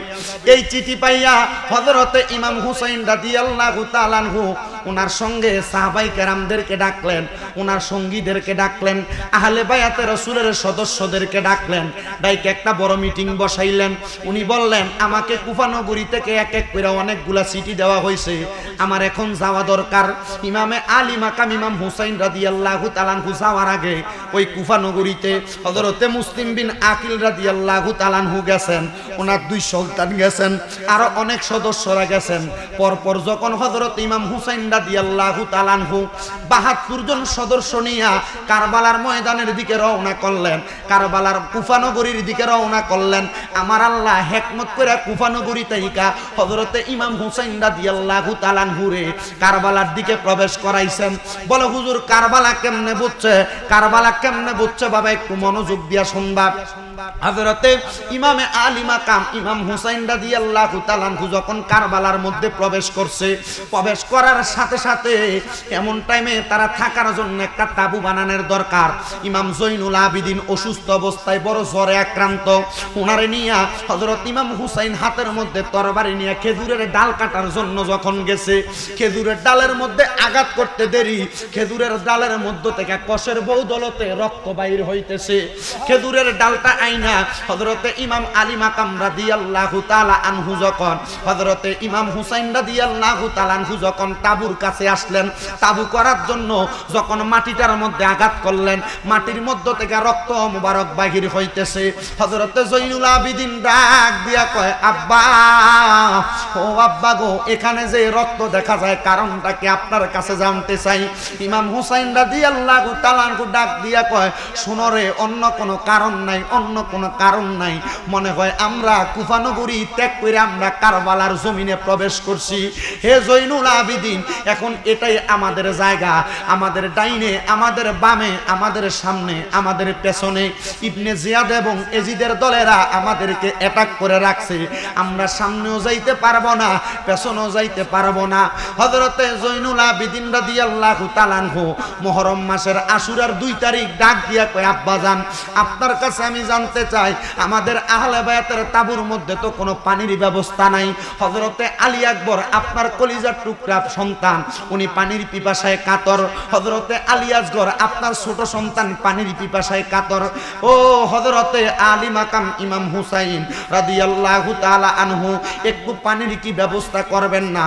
এই চিঠি পাইয়া হযরতে ইমাম হুসাইন রাদিয়াল্লাহু তাআলা আনহু ওনার সঙ্গে সাহাবায়ে কেরামদেরকে ডাকলেন ওনার সঙ্গীদেরকে ডাকলেন আহলে বায়াতে রাসূলের সদস্যদেরকে ডাকলেন ডাইকে একটা বড় মিটিং বসাইলেন উনি বললেন আমাকে কুফা নগরী থেকে এক এক করে অনেকগুলা চিঠি দেওয়া হয়েছে আমার এখন যাওয়া দরকার ইমামে আলী মাকাম ইমাম হুসাইন রাদিয়াল্লাহু তাআলা আনহু যাওয়ার আগে ওই কুফা নগরীতে হযরতে মুসলিম বিন আকিল রাদিয়াল্লাহু তাআলা আনহু গেছেন ওনার দুই সুলতান গেছেন আর অনেক সদস্যরা গেছেন পরপর যখন হযরত ইমাম হুসাইন রাদিয়াল্লাহু তাআলা আনহু ৭২ জন সদস্য নিয়ে কারবালার ময়দানের দিকে রওনা করলেন, কারবালার কুফা নগরীর দিকে রওনা করলেন। আমার আল্লাহ হিকমত করে কুফা নগরী থেকে হযরতে ইমাম হুসাইন রাদিয়াল্লাহু তাআলা আনহুরে কারবালার দিকে প্রবেশ করাইছেন। বলে হুজুর কারবালা কেমনে বুঝছে, কারবালা কেমনে বুঝছে বাবা একটু মনোযোগ দিয়া শুনবা। হযরতে ইমামে আলী মাকাম ইমাম হুসাইন রাদিয়াল্লাহু তাআলা আনহু যখন কারবালার মধ্যে প্রবেশ করছে, প্রবেশ করার সাথে সাথে এমন টাইমে তারা থাকার জন্য একটা তাবু বানানোর দরকার। ইমাম জৈনুল আবিদিন অসুস্থ অবস্থায় বড় জ্বরে আক্রান্ত, ওনারে নিয়ে হযরত ইমাম হুসাইন হাতের মধ্যে তরবারি নিয়ে খেজুরের ডাল কাটার জন্য যখন গেছে, খেজুরের ডালের মধ্যে আঘাত করতে দেরি, খেজুরের ডালের মধ্য থেকে কষের বৌদলতে রক্ত বাইর হইতেছে। খেজুরের ডালটা আইনা হযরতে ইমাম আলী মাকাম রাদিয়াল্লাহু তাআলা আনহু যখন হযরতে ইমাম হুসাইন রাদিয়াল্লাহু তাআলা আনহু যখন তাবুর কাছে আসলেন, তাবু করার জন্য যখন মাটিটার মধ্যে আঘাত করলেন, মাটির মধ্য থেকে রক্ত মুবারক বাহির হইতেছে। হযরতে জৈনুল আবিদিন ডাক দিয়া কয়, আব্বা, ও আব্বা গো, এখানে যে রক্ত দেখা যায় কারণটা কি আপনার কাছে জানতে চাই। ইমাম হুসাইন রাদিয়াল্লাহু তাআলা আনহু ডাক দিয়া কয়, শুনো রে, অন্য কোনো কারণ নাই, অন্য কোনো কারণ নাই। মনে হয় আমরা কুফা নগরী ত্যাগ করে আমরা কারবালার জমিনে প্রবেশ করছি। হে জৈনুল আবিদিন, এখন এটাই আমাদের জায়গা। আমাদের ডাইনে, আমাদের বামে, আমাদের সামনে, আমাদের পেছনে ইবনে জিয়াদ এবং এজিদের দলেরা আমাদেরকে অ্যাটাক করে রাখছে। আমরা সামনেও যাইতে পারবো না, পেছনেও যাইতে পারবো না। হযরতে জৈনুল আবিদিন রাদিয়াল্লাহু তাআলা আনহু মুহররম মাসের আশুরার 2 তারিখ ডাক দিয়া কয়, আব্বাজান, আপনার কাছে আমি জানতে চাই, আমাদের আহলে বায়াতের তাবুর মধ্যে তো কোনো পানির ব্যবস্থা নাই। হযরতে আলী আকবর আপনার কলিজার টুকরা সন্তান, উনি পানির পিপাসায় কাতর। হযরতে আলী আসগর আপনার ছোট সন্তান পানির পিপাসায় কাতর। ও হযরতে আলী মাকাম ইমাম হুসাইন রাদিয়াল্লাহু তাআলা আনহু, একটু পানির কি ব্যবস্থা করবেন না?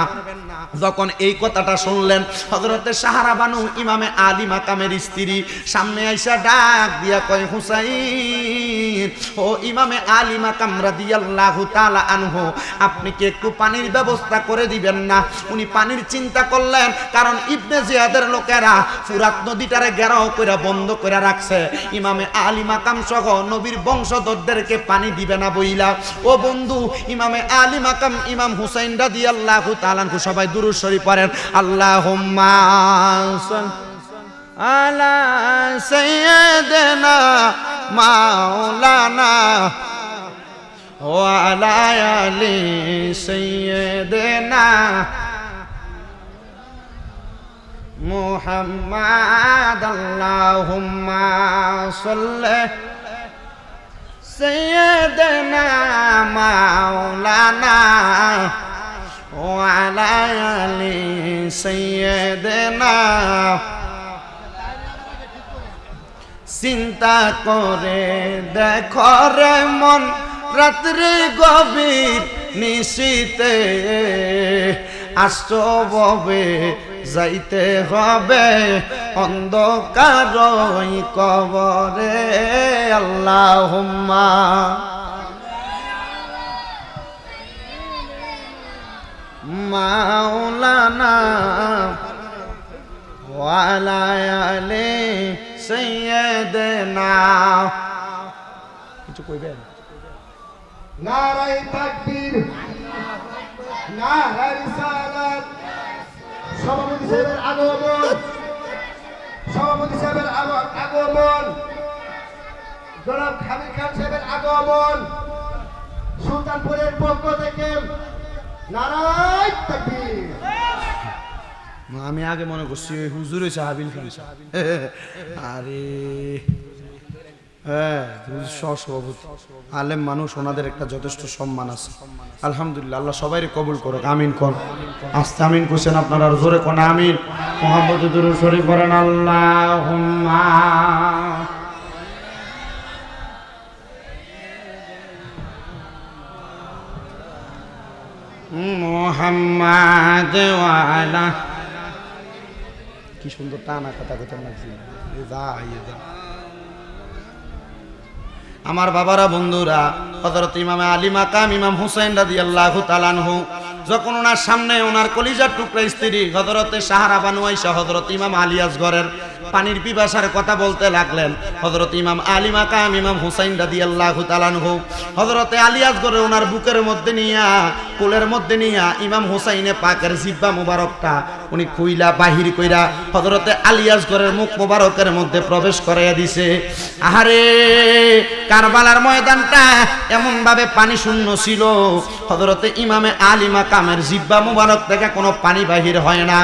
যখন এই কথাটা শুনলেন, হযরতে সাহারা বানু ইমামে আলী মাকামের স্ত্রী সামনে আইসা ডাক দিয়া কয়, হুসাইন, ও ইমামে আলী মাকাম রাদিয়াল্লাহু তাআলা আনহু, আপনি কি একটু পানির ব্যবস্থা করে দিবেন না? উনি পানির চিন্তা করলেন, কারণ ইবনে জিয়াদের লোকেরা ফুরাত নদীটারে ঘেরাও করে বন্ধ করে রাখছে। ইমামে আলী মাকাম সহ নবীর বংশধরদেরকে পানি দিবে না বইলা। ও বন্ধু, ইমামে আলী মাকাম ইমাম হুসাইন রাদিয়াল্লাহু তাআলা আনহু, সবাই দুরূদ শরীফ পড়েন, আল্লাহুম্মা আলা সাইয়্যিদিনা মাওলানা ওয়া আলা আলি সাইয়্যিদিনা মুহাম্মাদ। আল্লাহুম্মা সাল্লি সাইয়্যিদিনা মাওলানা ওয়া আলা আলি সাইয়্যিদিনা। চিন্তা করে দেখো রে মন, রাত্রি গভীর নিশীতে আশ্রবে যাইতে হবে অন্ধকারই কবরে। আল্লাহুম্মা মাওলানা ওয়া আলা আলি সাইয়্যিদিনা। কিছু কইবেন? নারায়ে তাকবীর, নারায়ে রিসালাত। সভাপতি সাহেবের আগমন, সভাপতি সাহেবের আগমন, জনাব খামির খান সাহেবের আগমন, সুলতানপুরের পক্ষ থেকে নারায়ে তাকবীর। আমি আগে মনে করছি হুজুর হয়েছে হাবিল খান। আরে হ্যাঁ, সভাপতি আলেম মানুষ, ওনাদের একটা যথেষ্ট সম্মান আছে। আলহামদুলিল্লাহ, আল্লাহ সবাই কবুল করুক। আমিন কোন আস্তে আমিন কোছেন আপনারা, আর জোরে কোন আমিন। মুহাম্মদ দুরূদ শরীফ পড়েন, আল্লাহুম্মা মুহাম্মাদ ওয়া আলা। কি সুন্দর টানা কথা কথা লাগছে। আমার বাবারা, বন্ধুরা, হযরত ইমামে আলী মাকাম ইমাম হুসাইন রাদিয়াল্লাহু তাআলা আনহু যখন ওনার সামনে ওনার কলিজার টুকরা স্ত্রী হযরতে সাহারা বানু আয়েশা হযরত ইমাম আলী আসগরের পানির পিপাসার কথা বলতে লাগলেন। হযরত ইমাম আলী মাকাম ইমাম হুসাইন রাদিয়াল্লাহু তাআলা আনহু হযরতে আলী আসগরে ওনার বুকের মধ্যে নিয়া কোলের মধ্যে নিয়া ইমাম হুসাইনে পাকের জিহ্বা মুবারকটা উনি খুইলা বাহির কইরা হযরতে আলী আসগরের মুখ মুবারকের মধ্যে প্রবেশ করাইয়া দিছে। আহারে কারবালার ময়দানটা এমন ভাবে পানি শূন্য ছিল, হযরতে ইমামে আলী মাকামের জিহ্বা মুবারক থেকে কোনো পানি বাহির হয় না।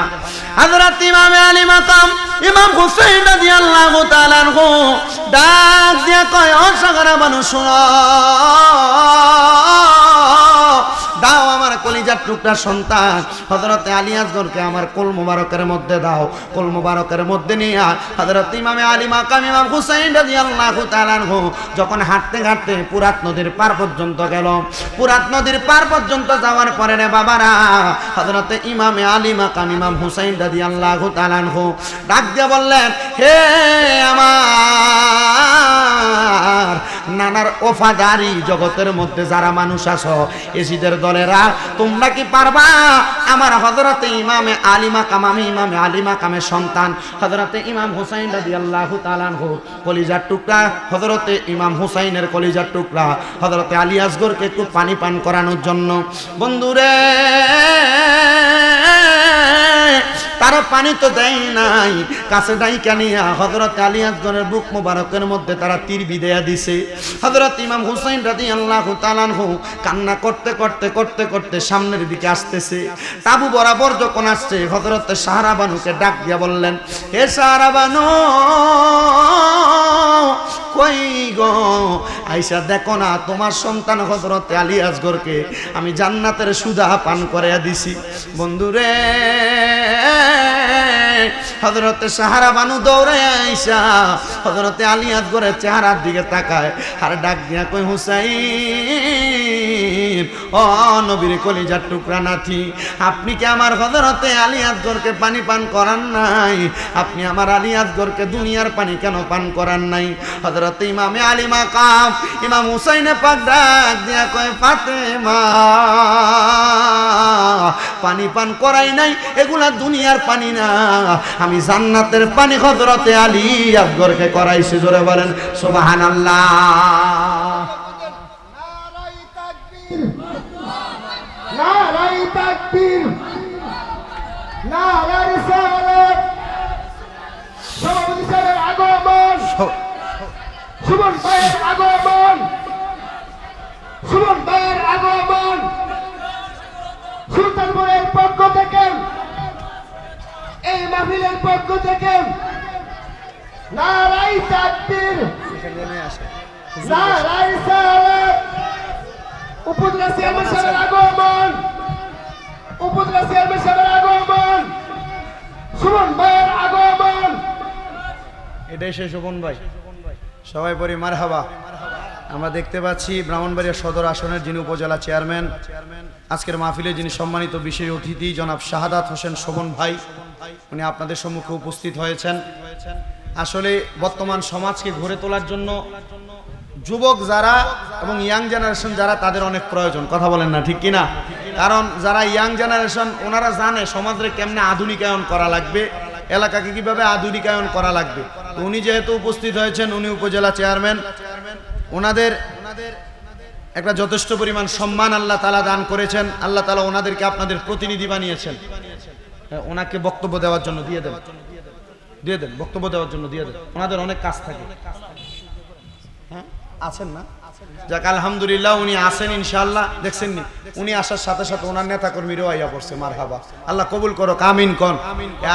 হযরত ইমামে আলী মাকাম ইমাম হুসাইন রাদিয়াল্লাহু তাআলা আনহু ডাক দিয়া কয়, ও সাহারা বানু শোনো, দাও আমার কলিজার টুকরা সন্তান হযরতে আলী আসগরকে আমার কোল মুবারকের মধ্যে দাও। কোল মুবারকের মধ্যে নিয়ে হযরত ইমামে আলী মাকাম ইমাম হুসাইন রাদিয়াল্লাহু তাআলা আনহু যখন হাঁটতে হাঁটতে পুরাত নদীর পার পর্যন্ত গেল, পুরাত নদীর পার পর্যন্ত যাওয়ার পরে রে বাবারা হযরতে ইমামে আলী মাকাম ইমাম হুসাইন রাদিয়াল্লাহু তাআলা আনহু ডাক দিয়ে বললেন, হে আমার নানার ওফাদারি জগতের মধ্যে যারা মানুষ আছো এজিদের দলেরা, তোমরা কি পারবা আমার হযরতে ইমামে আলী মাকাম আমি ইমামে আলী মাকামের সন্তান হযরতে ইমাম হুসাইন রাদিয়াল্লাহু তাআলা আনহু কলিজার টুকরা হযরতে ইমাম হুসাইনের কলিজার টুকরা হযরতে আলী আসগরকে একটু পানি পান করানোর জন্য? বন্ধুরে তারা পানি তো দেয় নাই, কাছে ডাইকা নিয়া হযরত আলী আসগরের বুক মুবারকের মধ্যে তারা তীর বিদেয়া দিছে। হযরত ইমাম হুসাইন রাদিয়াল্লাহু তাআলা আনহু কান্না করতে করতে করতে করতে সামনের দিকে আসতেছে। তাবু বরাবর যখন আসছে হযরত সাহারা বানুকে ডাক দিয়া বললেন, হে সাহারা বানু কই গো, আইসা দেখো না তোমার সন্তান হযরত আলী আসগরকে আমি জান্নাতের সুধা পান করাইয়া দিছি। বন্ধুরে হযরতে সাহারা বানু দৌড়ে আইসা হযরতে আলী আসগরের চেহারার দিকে তাকায় আর ডাক দিয়া কই, হুসাইন ও নবীর কলিজার টুকরা নাতি, আপনি কি আমার হযরতে আলী আসগরকে পানি পান করান নাই? আপনি আমার আলী আসগরকে দুনিয়ার পানি কেন পান করান নাই? হযরতে ইমামে আলী মাকাম ইমাম হুসাইনে পাক ডাক দিয়া কয়, ফাতেমা পানি পান করাই নাই, এগুলা দুনিয়ার পানি না, আমি জান্নাতের পানি হযরতে আলী আসগরকে করাইছি। জোরে বলেন সুবহানাল্লাহ। নারায়ে তাকবীর, নারায়ে তাকবীর, নারায়ে রিসালাত। সভাপতি সাহেবের আগমন, সুমন ভাইয়ের আগমন, সুমন ভাইয়ের আগমন সুলতানপুরের পক্ষ থেকে, এই মাহফিলের পক্ষ থেকে নারায়ে তাকবীর, নারায়ে রিসালাত। উপজেলা চেয়ারম্যান সাহেবের আগমন, উপজেলা চেয়ারম্যান সাহেবের আগমন, সুমন ভাইয়ের আগমন। এটাই সেই শোভন ভাই, সবাই পরি মারহাবা। আমরা দেখতে পাচ্ছি ব্রাহ্মণবাড়িয়া সদর আসনের যিনি উপজেলা চেয়ারম্যান, আজকের মাহফিলে যিনি সম্মানিত বিশেষ অতিথি জনাব শাহাদাত হোসেন শোভন ভাই, উনি আপনাদের সম্মুখে উপস্থিত হয়েছেন। আসলে বর্তমান সমাজকে গড়ে তোলার জন্য যুবক যারা এবং ইয়াং জেনারেশন যারা, তাদের অনেক প্রয়োজন। কথা বলেন না, ঠিক কিনা? কারণ যারা ইয়াং জেনারেশন ওনারা জানে সমাজে কেমনে আধুনিকায়ন করা লাগবে, এলাকাকে কিভাবে আধুনিকায়ন করা লাগবে। তো উনি যেহেতু উপস্থিত হয়েছেন, উনি উপজেলা চেয়ারম্যান, ওনাদের একটা যথেষ্ট পরিমাণ সম্মান আল্লাহ তাআলা দান করেছেন। আল্লাহ তাআলা ওনাদেরকে আপনাদের প্রতিনিধি বানিয়েছেন। ওনাকে বক্তব্য দেওয়ার জন্য দিয়ে দেন, দিয়ে দেন, বক্তব্য দেওয়ার জন্য দিয়ে দেন। ওনাদের অনেক কাজ থাকে। হ্যাঁ আছেন না? যাক আলহামদুলিল্লাহ উনি আসেন ইনশাআল্লাহ। দেখছেন নি উনি আসার সাথে সাথে ওনার নেতা কর্মীরাও আইয়া পড়ছে। মারহাবা, আল্লাহ কবুল করো, আমিন কোন।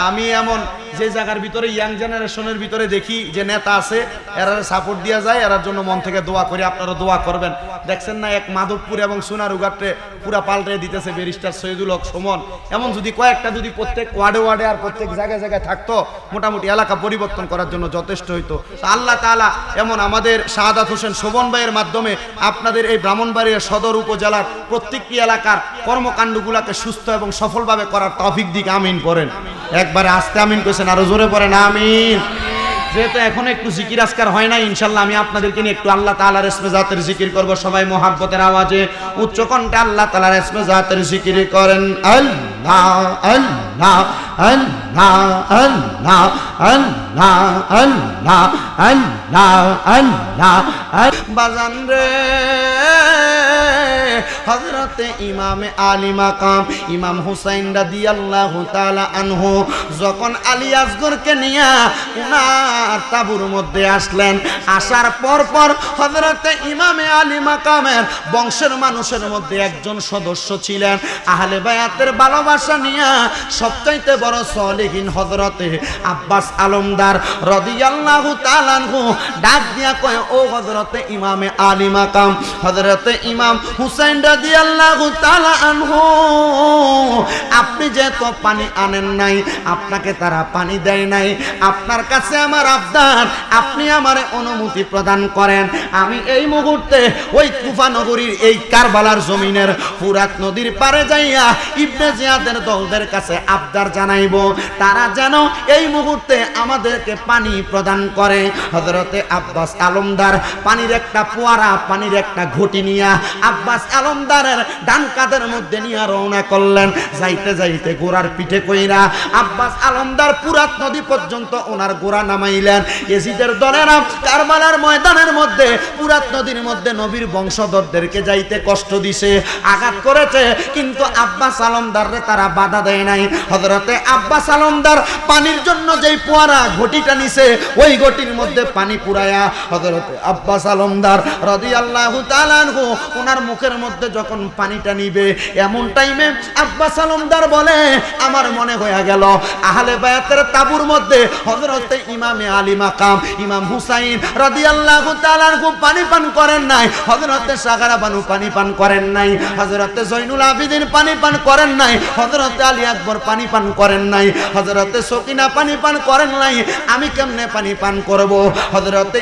আমি এমন যে জায়গার ভিতরে ইয়াং জেনারেশনের ভিতরে দেখি যে নেতা আছে, এরা সাপোর্ট দেওয়া যায়, এরার জন্য মন থেকে দোয়া করি। আপনারা দোয়া করবেন। দেখছেন না এক মাধবপুর এবং সোনারুঘাটে পুরা পাল্টে দিতেছে ব্যারিস্টার শহীদুল হক সুমন। এমন যদি কয়েকটা যদি প্রত্যেক ওয়ার্ডে ওয়ার্ডে আর প্রত্যেক জায়গায় জায়গায় থাকতো, মোটামুটি এলাকা পরিবর্তন করার জন্য যথেষ্ট হইতো। আল্লাহ তাআলা এমন আমাদের শাহাদাত হোসেন শোভন ভাইয়ের মাধ্যমে আপনাদের এই ব্রাহ্মণবাড়িয়া সদর উপজেলার প্রত্যেকটি এলাকার কর্মকাণ্ডগুলোকে সুস্থ এবং সফলভাবে করার তৌফিক দিক আমিন করেন। একবারে আস্তে আমিন করেছেন, আরো জোরে পড়েন আমিন। যেহেতু এখন একটু জিকির আজকার হয় না, ইনশাল্লাহ আমি আপনাদেরকে নিয়ে একটু আল্লাহ তাআলার ইসমে জাতের জিকির করব। সবাই মোহাব্বতের আওয়াজে উচ্চ কণ্ঠে আল্লাহ তাআলার ইসমে জাতের জিকির করেন। আল্লাহ আল্লাহ আল্লাহ আল্লাহ আল্লাহ আল্লাহ আল্লাহ আল্লাহ বাজান রে হযরতে ইমামে আলী মাকাম ইমাম হুসাইন রাদিয়াল্লাহু তাআলা আনহু যখন আলী আসগরকে নিয়ে উনার তাবুর মধ্যে আসলেন, আসার পর হযরতে ইমামে আলী মাকামের বংশের মানুষের মধ্যে একজন সদস্য ছিলেন আহলে বায়াতের ভালোবাসা নিয়ে সবচাইতে বড় সলিহিন হযরতে আব্বাস আলমদার রাদিয়াল্লাহু তাআলা আনহু ডাক দিয়া কয়, ও হযরতে ইমামে আলী মাকাম, হযরতে ইমাম হুসাইন রাদিয়াল্লাহু তাআলা আনহু, আপনি যে তো পানি আনেন নাই, আপনাকে তারা পানি দেয় নাই, আপনার কাছে আমার আবদার, আপনি আমারে অনুমতি প্রদান করেন, আমি এই মুহূর্তে ওই কুফা নগরীর এই কারবালার জমিনের ফুরাত নদীর পারে যাইয়া ইবনে জিয়াদের দলদের কাছে আবদার জানাইব, তারা যেন এই মুহূর্তে আমাদেরকে পানি প্রদান করে। হযরতে আব্বাস আলমদার পানির একটা ফোয়ারা, পানির একটা ঘটি নিয়া আব্বাস আলমদারের ডান কাঁধের মধ্যে নিয়ে রওনা করলেন। যাইতে যাইতে ঘোড়ার পিঠে কইরা আব্বাস আলমদার ফুরাত নদী পর্যন্ত ওনার ঘোড়া নামাইলেন। এজিদের দলেরা কারবালার ময়দানের মধ্যে ফুরাত নদীর মধ্যে নবীর বংশধরদেরকে যাইতে কষ্ট দিছে, আঘাত করেছে, কিন্তু আব্বাস আলমদাররে তারা বাধা দেয় নাই। হযরতে আব্বাস আলমদার পানির জন্য যেই ফোয়ারা ঘটিটা নিছে, ওই ঘটির মধ্যে পানি পুরায়া হযরতে আব্বাস আলমদার রাদিয়াল্লাহু তাআলা আনহু ওনার মুখের মধ্যে যখন পানিটা নিবে, এমন টাইমে আব্বাস আলমদার বলে, আমার মনে হয়ে গেল আহলে বায়াতের তাবুর মধ্যে হযরতে ইমামে আলী মাকাম ইমাম হুসাইন রাদিয়াল্লাহু তাআলা আনহু পানি পান করেন নাই, হযরতে সাগারা বানু পানি পান করেন নাই, হযরতে জয়নুল আবিদিন পানি পান করেন নাই, হযরতে আলী আকবর পানি পান করেন নাই, হযরতে সকিনা পানি পান করেন নাই, আমি কেমনে পানি পান করব? হযরতে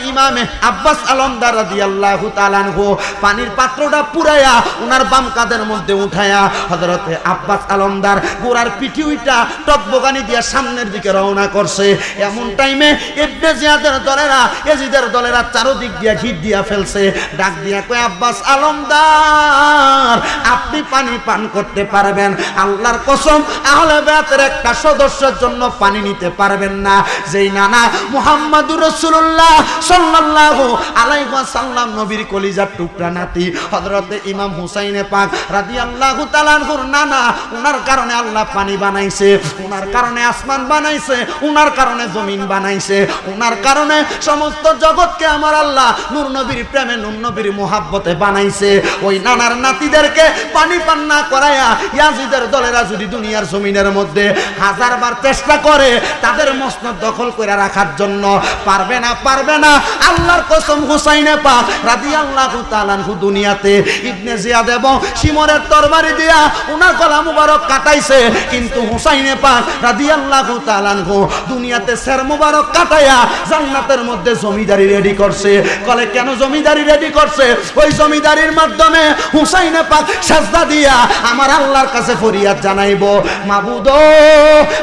ইমামে আব্বাস আলমদার রাদিয়াল্লাহু তাআলা আনহু পানির পাত্রটা পুরায়া ওনার বাম কাঁধের মধ্যে উঠায়া হযরতে আব্বাস আলমদার গোড়ার পিঠি উইটা টকবগানি দিয়া সামনের দিকে রওনা করছে। এমন টাইমে ইবনে জিয়াদের দলেরা এজিদের দলেরা চারদিক দিয়া ঘির দিয়া ফেলছে, ডাক দিয়া কয়, আব্বাস আলমদার আপনি পানি পান করতে পারবেন, আল্লাহর কসম আহলে বায়াতের একটা সদস্যের জন্য পানি নিতে পারবেন না, যেই নানা মুহাম্মাদুর রাসূলুল্লাহ সাল্লাল্লাহু আলাইহি ওয়াসাল্লাম নবীর কলিজার টুকরা নাতি হযরতে ইমাম হুসাইনে পাক রাদিয়াল্লাহু তাআলা আনহুর নানা, উনার কারণে আল্লাহ পানি বানাইছে, উনার কারণে আসমান বানাইছে, উনার কারণে জমিন বানাইছে, উনার কারণে সমস্ত জগৎকে আমার আল্লাহ নূর নবীর প্রেমে নূর নবীর মোহাব্বতে বানাইছে। ওই নানার নাতিদেরকে পানি পান না করায়া ইয়াজিদের দলেরা যদি দুনিয়ার জমিনের মধ্যে হাজারবার চেষ্টা করে তাদের মসনদ দখল করে রাখার জন্য, পারবে না। আল্লাহর কসম হুসাইনে পাক রাদিয়াল্লাহু তাআলা আনহু দুনিয়াতে ইবনে জিয়াদ এবং শিমরের তরবারি দিয়া উনার গলা মুবারক কাটাইছে, কিন্তু হুসাইনে পাক রাদিয়াল্লাহু তাআলা আনহু দুনিয়াতে সের মুবারক কাটায়া জান্নাতের মধ্যে জমিদারি রেডি করছে। কলে কেন জমিদারি রেডি করছে? ওই জমিদারির মাধ্যমে হুসাইনে পাক সাজদা দিয়া আমার আল্লাহর কাছে ফরিয়াদ জানাইবো, মাবুদ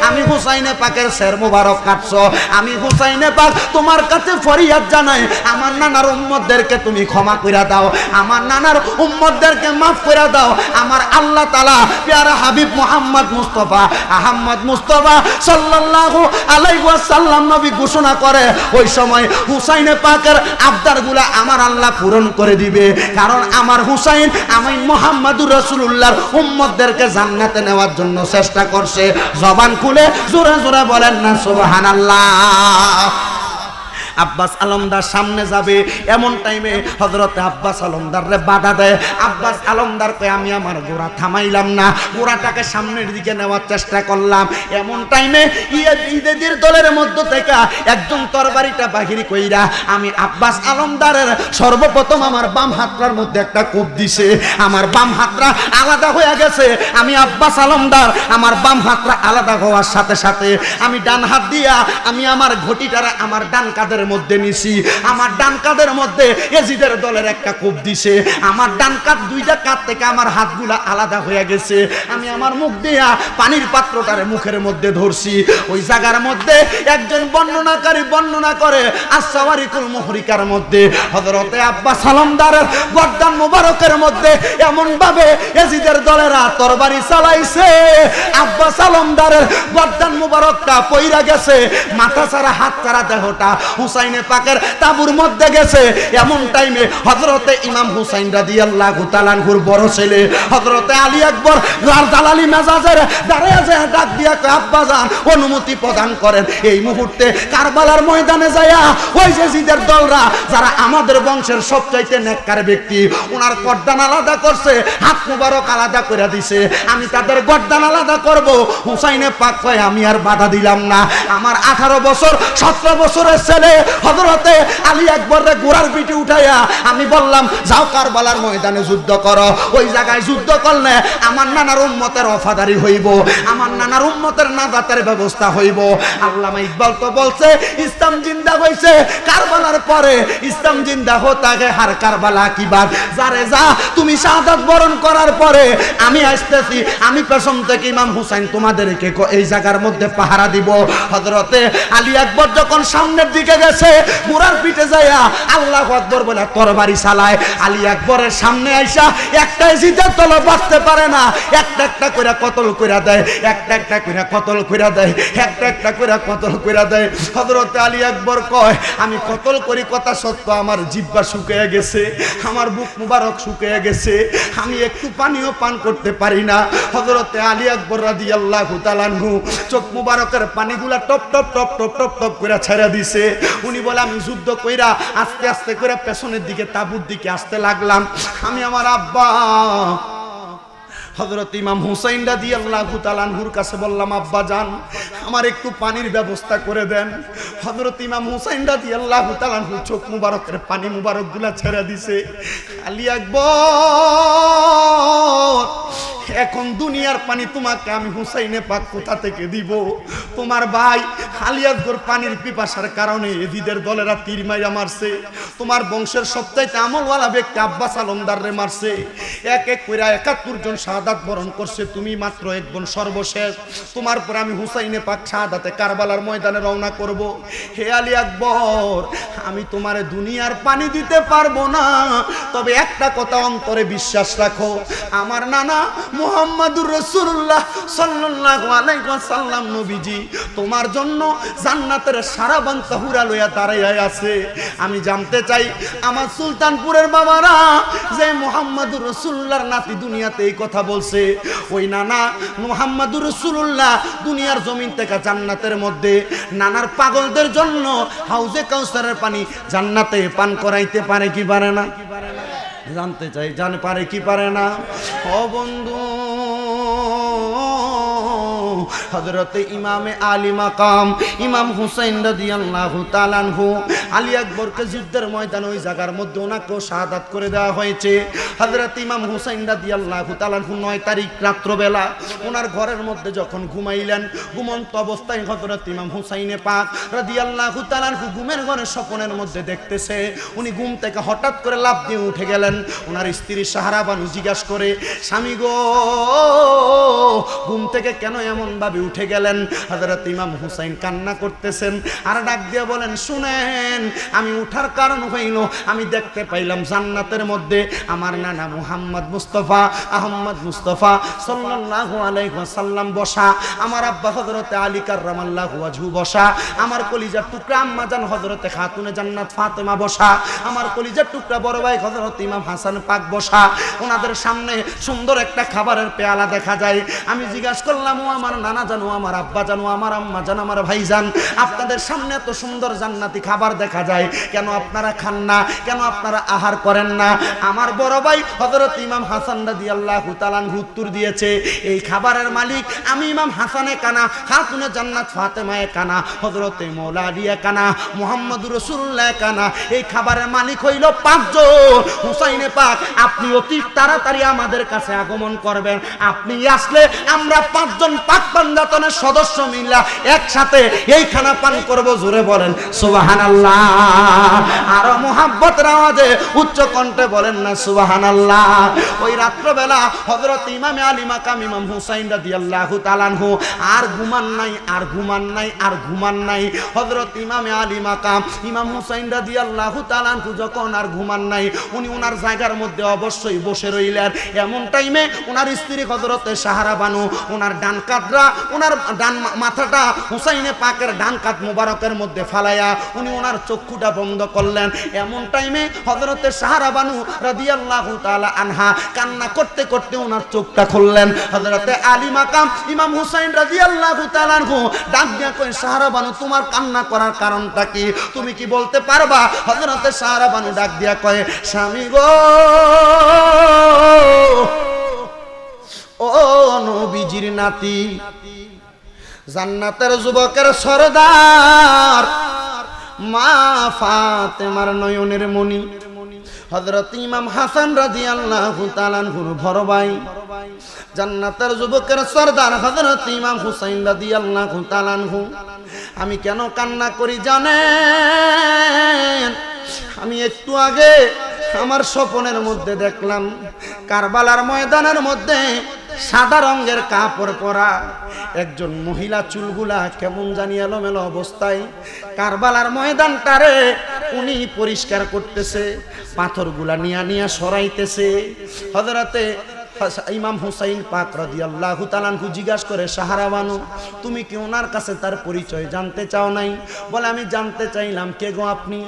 আমি হুসাইনে পাকের সের মুবারক কাটছো, আমি হুসাইনে পাক তোমার কাছে ফরিয়াদ জানাই, আমার নানার উম্মতদেরকে তুমি ক্ষমা কইরা দাও, আমার নানার উম্মতদেরকে মাফ কইরা দাও। আমার আল্লাহ তাআলা প্যারা হাবিব মুহাম্মদ মুস্তাফা আহমদ মুস্তাফা সাল্লাল্লাহু আলাইহি ওয়াসাল্লাম নবী ঘোষণা করে, ওই সময় হুসাইনে পাকের আবদারগুলা আমার আল্লাহ পূরণ করে দিবে, কারণ আমার হুসাইন আমি মুহাম্মদুর রাসূলুল্লাহর উম্মতদেরকে জান্নাতে নেওয়ার জন্য চেষ্টা করছে। জবান খুলে জোরে জোরে বলেন না সুবহানাল্লাহ। আব্বাস আলমদার সামনে যাবে, এমন টাইমে হযরতে আব্বাস আলমদাররে বাধা দেয়। আব্বাস আলমদার কয়, আমি আমার ঘোড়া থামাইলাম না, ঘোড়াটাকে সামনের দিকে নেওয়ার চেষ্টা করলাম। এমন টাইমে ইয়েজিদের দলের মধ্য থেকে একজন তরবারিটা বাহির কইরা আমি আব্বাস আলমদারের সর্বপ্রথম আমার বাম হাতটার মধ্যে একটা কোপ দিছে, আমার বাম হাতটা আলাদা হয়ে গেছে। আমি আব্বাস আলমদার আমার বাম হাতটা আলাদা হওয়ার সাথে সাথে আমি ডান হাত দিয়া আমি আমার ঘটিটারে আমার ডান কাঁধের মধ্যে নিছি, আমার ডান কাঁধের মধ্যে এজিদের দলের একটা কোপ দিছে, আমার ডান কাঁধ দুইটা কাঁধ থেকে আমার হাতগুলা আলাদা হয়ে গেছে, আমি আমার মুখ দিয়া পানির পাত্রটারে মুখের মধ্যে ধরছি। ওই জায়গার মধ্যে একজন বর্ণনাকারী বর্ণনা করে আসসাওয়ারিকুল মুহরিকার মধ্যে হযরতে আব্বাস সালামদারের গর্দান মুবারকের মধ্যে এমন ভাবে এজিদের দলেরা তরবারি চালাইছে, আব্বাস সালামদারের গর্দান মুবারকটা পইরা গেছে, মাথা ছাড়া হাত ছাড়া দেহটা হুসাইনে পাকের তাবুর মধ্যে গেছে। এমন টাইমে হযরতে ইমাম হুসাইন রাদিয়াল্লাহু তাআলা আনহুর বড় ছেলে হযরতে আলী আকবর জালালি মেজাজের দাঁড়িয়ে যায়, ডাক দিয়া কয় আব্বাজান অনুমতি প্রদান করেন, এই মুহূর্তে কারবালার ময়দানে যায়া ওই যে জিদের দলরা যারা আমাদের বংশের সবচাইতে নেককার ব্যক্তি, ওনার গর্দান আলাদা করছে, হাত মুবারক আলাদা করে দিছে, আমি তাদের গর্দান আলাদা করব। হুসাইনে পাক কয় আমি আর বাধা দিলাম না, আমার 18 বছর 17 বছরের ছেলে হযরতে আলী আকবরের গোড়ার পিঠে উঠাইয়া আমি বললাম যাও কারবালার ময়দানে যুদ্ধ করো। ওই জায়গায় যুদ্ধ করলে আমার নানার উম্মতের ওফাদারি হইব, আমার নানার উম্মতের নাজাতের ব্যবস্থা হইব। আল্লামা ইকবাল তো বলছে ইসলাম জিন্দা হইছে কারবালার পরে, ইসলাম জিন্দা হতা গে হার কারবালা কি বাদ, যারে যা তুমি শাহাদাত বরণ করার পরে আমি আসতেছি, আমি পেছন থেকে ইমাম হুসাইন তোমাদেরকে এই জায়গার মধ্যে পাহারা দিব। হযরতে আলী আকবর যখন সামনের দিকে গেছে গোড়ার পিঠে যাইয়া আল্লাহু আকবার বলে তরবারি চালায়, আলী আকবরের সামনে আইসা একটা জিদের দল বাঁচতে পারে না, একটা একটা করে কতল কইরা দেয়, একটা একটা করে কতল কইরা দেয়, একটা একটা করে কতল কইরা দেয়। হযরতে আলী আকবর কয় আমি কতল করি কথা সত্য, আমার জিহ্বা শুকিয়ে গেছে, আমার বুক মুবারক শুকিয়ে গেছে, আমি একটু পানিও পান করতে পারি না। হযরতে আলী আকবর রাদিয়াল্লাহু তাআলা আনহু চোখ মুবারকের পানিগুলা টপ টপ টপ টপ টপ টপ করে ছেড়ে দিছে। উনি বলে আমি যুদ্ধ কইরা আস্তে আস্তে করে পেছনের দিকে তাবুর দিকে আসতে লাগলাম। আমি আমার আব্বা হযরত ইমাম হুসাইন রাদিয়াল্লাহু তাআলা আনহুর কাছে বললাম আব্বা জান আমার একটু পানির ব্যবস্থা করে দেন। হযরত ইমাম হুসাইন রাদিয়াল্লাহু তাআলা আনহু চোখ মুবারকের পানি মুবারকগুলা ছেড়ে দিছে। আলী আকবর এখন দুনিয়ার পানি তোমাকে আমি হুসাইনে পাক কোথা থেকে দিব? তোমার ভাই আলী আকবর পানির পিপাসার কারণে এজিদের দলেরা তীর মাইরা মারছে, তোমার বংশের সবচাইতে আমলওয়ালা ব্যক্তি আব্বাস আলমদাররে মারছে, এক এক কইরা 71 জন শাহাদাত বরণ করছে, তুমি মাত্র একজন সর্বশেষ। তোমার পর আমি হুসাইনে পাক শাহাদাতে কারবালার ময়দানে রওনা করব। হে আলী আকবর আমি তোমারে দুনিয়ার পানি দিতে পারবো না, তবে একটা কথা অন্তরে বিশ্বাস রাখো, আমার নানা মুহাম্মাদুর রাসূলুল্লাহ সাল্লাল্লাহু আলাইহি ওয়াসাল্লাম নবীজি তোমার জন্য জান্নাতের সারাবান তাহুরা লইয়া দাঁড়াইয়া আছে। আমি জানতে চাই আমার সুলতানপুরের বাবারা যে মুহাম্মাদুর রাসূলুল্লাহর নাতি দুনিয়াতে এই কথা বলছে, ওই নানা মুহাম্মাদুর রাসূলুল্লাহ দুনিয়ার জমিন থেকে জান্নাতের মধ্যে নানার পাগলদের জন্য হাউজে কাউসারের পানি জান্নাতে পান করাইতে পারে কি পারে না? জানতে চাই জানে পারে কি পারে না? ও বন্ধু হযরতে ইমামে আলী মাকাম ইমাম হুসাইন রাদিয়াল্লাহু তাআলা আনহু আলী আকবরকে যুদ্ধের ময়দানে ওই জায়গার মধ্যে ওনাকেও শাহাদাত করে দেওয়া হয়েছে। হযরত ইমাম হুসাইন রাদিয়াল্লাহু তাআলা আনহু 9 তারিখ রাত্রবেলা ওনার ঘরের মধ্যে যখন ঘুমাইলেন, ঘুমন্ত অবস্থায় হযরত ইমাম হুসাইনে পাক রাদিয়াল্লাহু তাআলা আনহু ঘুমের ঘরে স্বপ্নের মধ্যে দেখতেছে, উনি ঘুম থেকে হঠাৎ করে লাফ দিয়ে উঠে গেলেন। ওনার স্ত্রী সাহারা বানু জিজ্ঞাসা করে স্বামী গো ঘুম থেকে কেন এমন ভাবে উঠে গেলেন? হযরত ইমাম হুসাইন কান্না করতেছেন আর ডাক দিয়ে বলেন শুনেন আমি উঠার কারণ হইল আমি দেখতে পাইলাম জান্নাতের মধ্যে আমার নানা মুহাম্মদ মুস্তাফা আহমদ মুস্তাফা সাল্লাল্লাহু আলাইহি ওয়াসাল্লাম বসা, আমার আব্বা হযরতে আলী কাররামাল্লাহু ওয়াজহু বসা, আমার কলিজার টুকরা আম্মা জান হযরতে খাতুনে জান্নাত ফাতেমা বসা, আমার কলিজার টুকরা বড় ভাই হযরত ইমাম হাসান পাক বসা। ওনাদের সামনে সুন্দর একটা খাবারের পেয়ালা দেখা যায়। আমি জিজ্ঞাসা করলাম ও আমার নানা জানো, আমার আব্বা জানো, আমার আম্মা জানো, আমার ভাই জান, আপনাদের সামনে এত সুন্দর জান্নাতি খাবার দেখা যায়, কেন আপনারা খান না? কেন আপনারা আহার করেন না? আমার বড় ভাই হযরত ইমাম হাসান রাদিয়াল্লাহু তাআলা আনহু উত্তর দিয়েছে এই খাবারের মালিক আমি ইমাম হাসানে কানা, খাতুনে জান্নাত ফাতেমায়ে কানা, হযরতে মওলা আলী কানা, মুহাম্মদুর রাসূলুল্লাহ কানা। এই খাবারের মালিক হইল 5 জন। হুসাইনে পাক আপনি অতি তাড়াতাড়ি আমাদের কাছে আগমন করবেন, আপনি আসলে আমরা 5 জন পাক পাঞ্জাতনের সদস্য মিলা একসাথে এই খানা পান করব। জোরে বলেন সুবহানাল্লাহ। আরো মুহাব্বতের আওয়াজে উচ্চ কণ্ঠে বলেন না সুবহানাল্লাহ। ওই রাত্রবেলা হযরত ইমামে আলী মাকাম ইমাম হুসাইন রাদিয়াল্লাহু তাআলা আনহু আর ঘুমান নাই, আর ঘুমান নাই, আর ঘুমান নাই। হযরত ইমামে আলী মাকাম ইমাম হুসাইন রাদিয়াল্লাহু তাআলা আনহু যখন আর ঘুমান নাই, উনি ওনার জায়গার মধ্যে অবশ্যই বসে রইলেন। এমন টাইমে ওনার স্ত্রী হযরতে সাহারা বানু ওনার ডান কাঁধরা, ওনার ডান মাথাটা হুসাইনে পাকের ডান কাঁধ মোবারকের মধ্যে ফালাইয়া উনি ওনার চক্ষুটা বন্ধ করলেন। এমন টাইমে হযরতে সাহারা বানু রাদিয়াল্লাহু তাআলা আনহা কান্না করতে করতে ওনার চোখটা খুললেন। হযরতে আলী মাকাম ইমাম হুসাইন রাদিয়াল্লাহু তাআলা আনহু ডাক দিয়া কই, সাহারা বানু তোমার কান্না করার কারণটা কি, তুমি কি বলতে পারবা? হযরতে সাহারা বানু ডাক দিয়া কয়, স্বামী গো, ও নবীজির নাতি, জান্নাতের যুবকের সরদার মা ফাতেমার নয়নের মণি হযরত ইমাম হাসান রাদিয়াল্লাহু তাআলা আনহুর বড় ভাই, জান্নাতের যুবকের সরদার হযরত ইমাম হুসাইন রাদিয়াল্লাহু তাআলা আনহু। আমি কেন কান্না করি জানেন? আমি একটু আগে আমার স্বপ্নের মধ্যে দেখলাম কারবালার ময়দানের মধ্যে সাদা রঙের কাপড় পরা একজন মহিলা, চুলগুলা কেমন জানি এলোমেলো অবস্থায় কারবালার ময়দানটারে উনি পরিষ্কার করতেছে, পাথরগুলা নিয়া নিয়া সরাইতেছে। হযরতে ইমাম হুসাইন পাক রাদিয়াল্লাহু তাআলা আনহু জিজ্ঞাসা করে, সাহারা বানু তুমি কি ওনার কাছে তার পরিচয় জানতে চাও নাই? বলে, আমি জানতে চাইলাম, কে গো আপনি,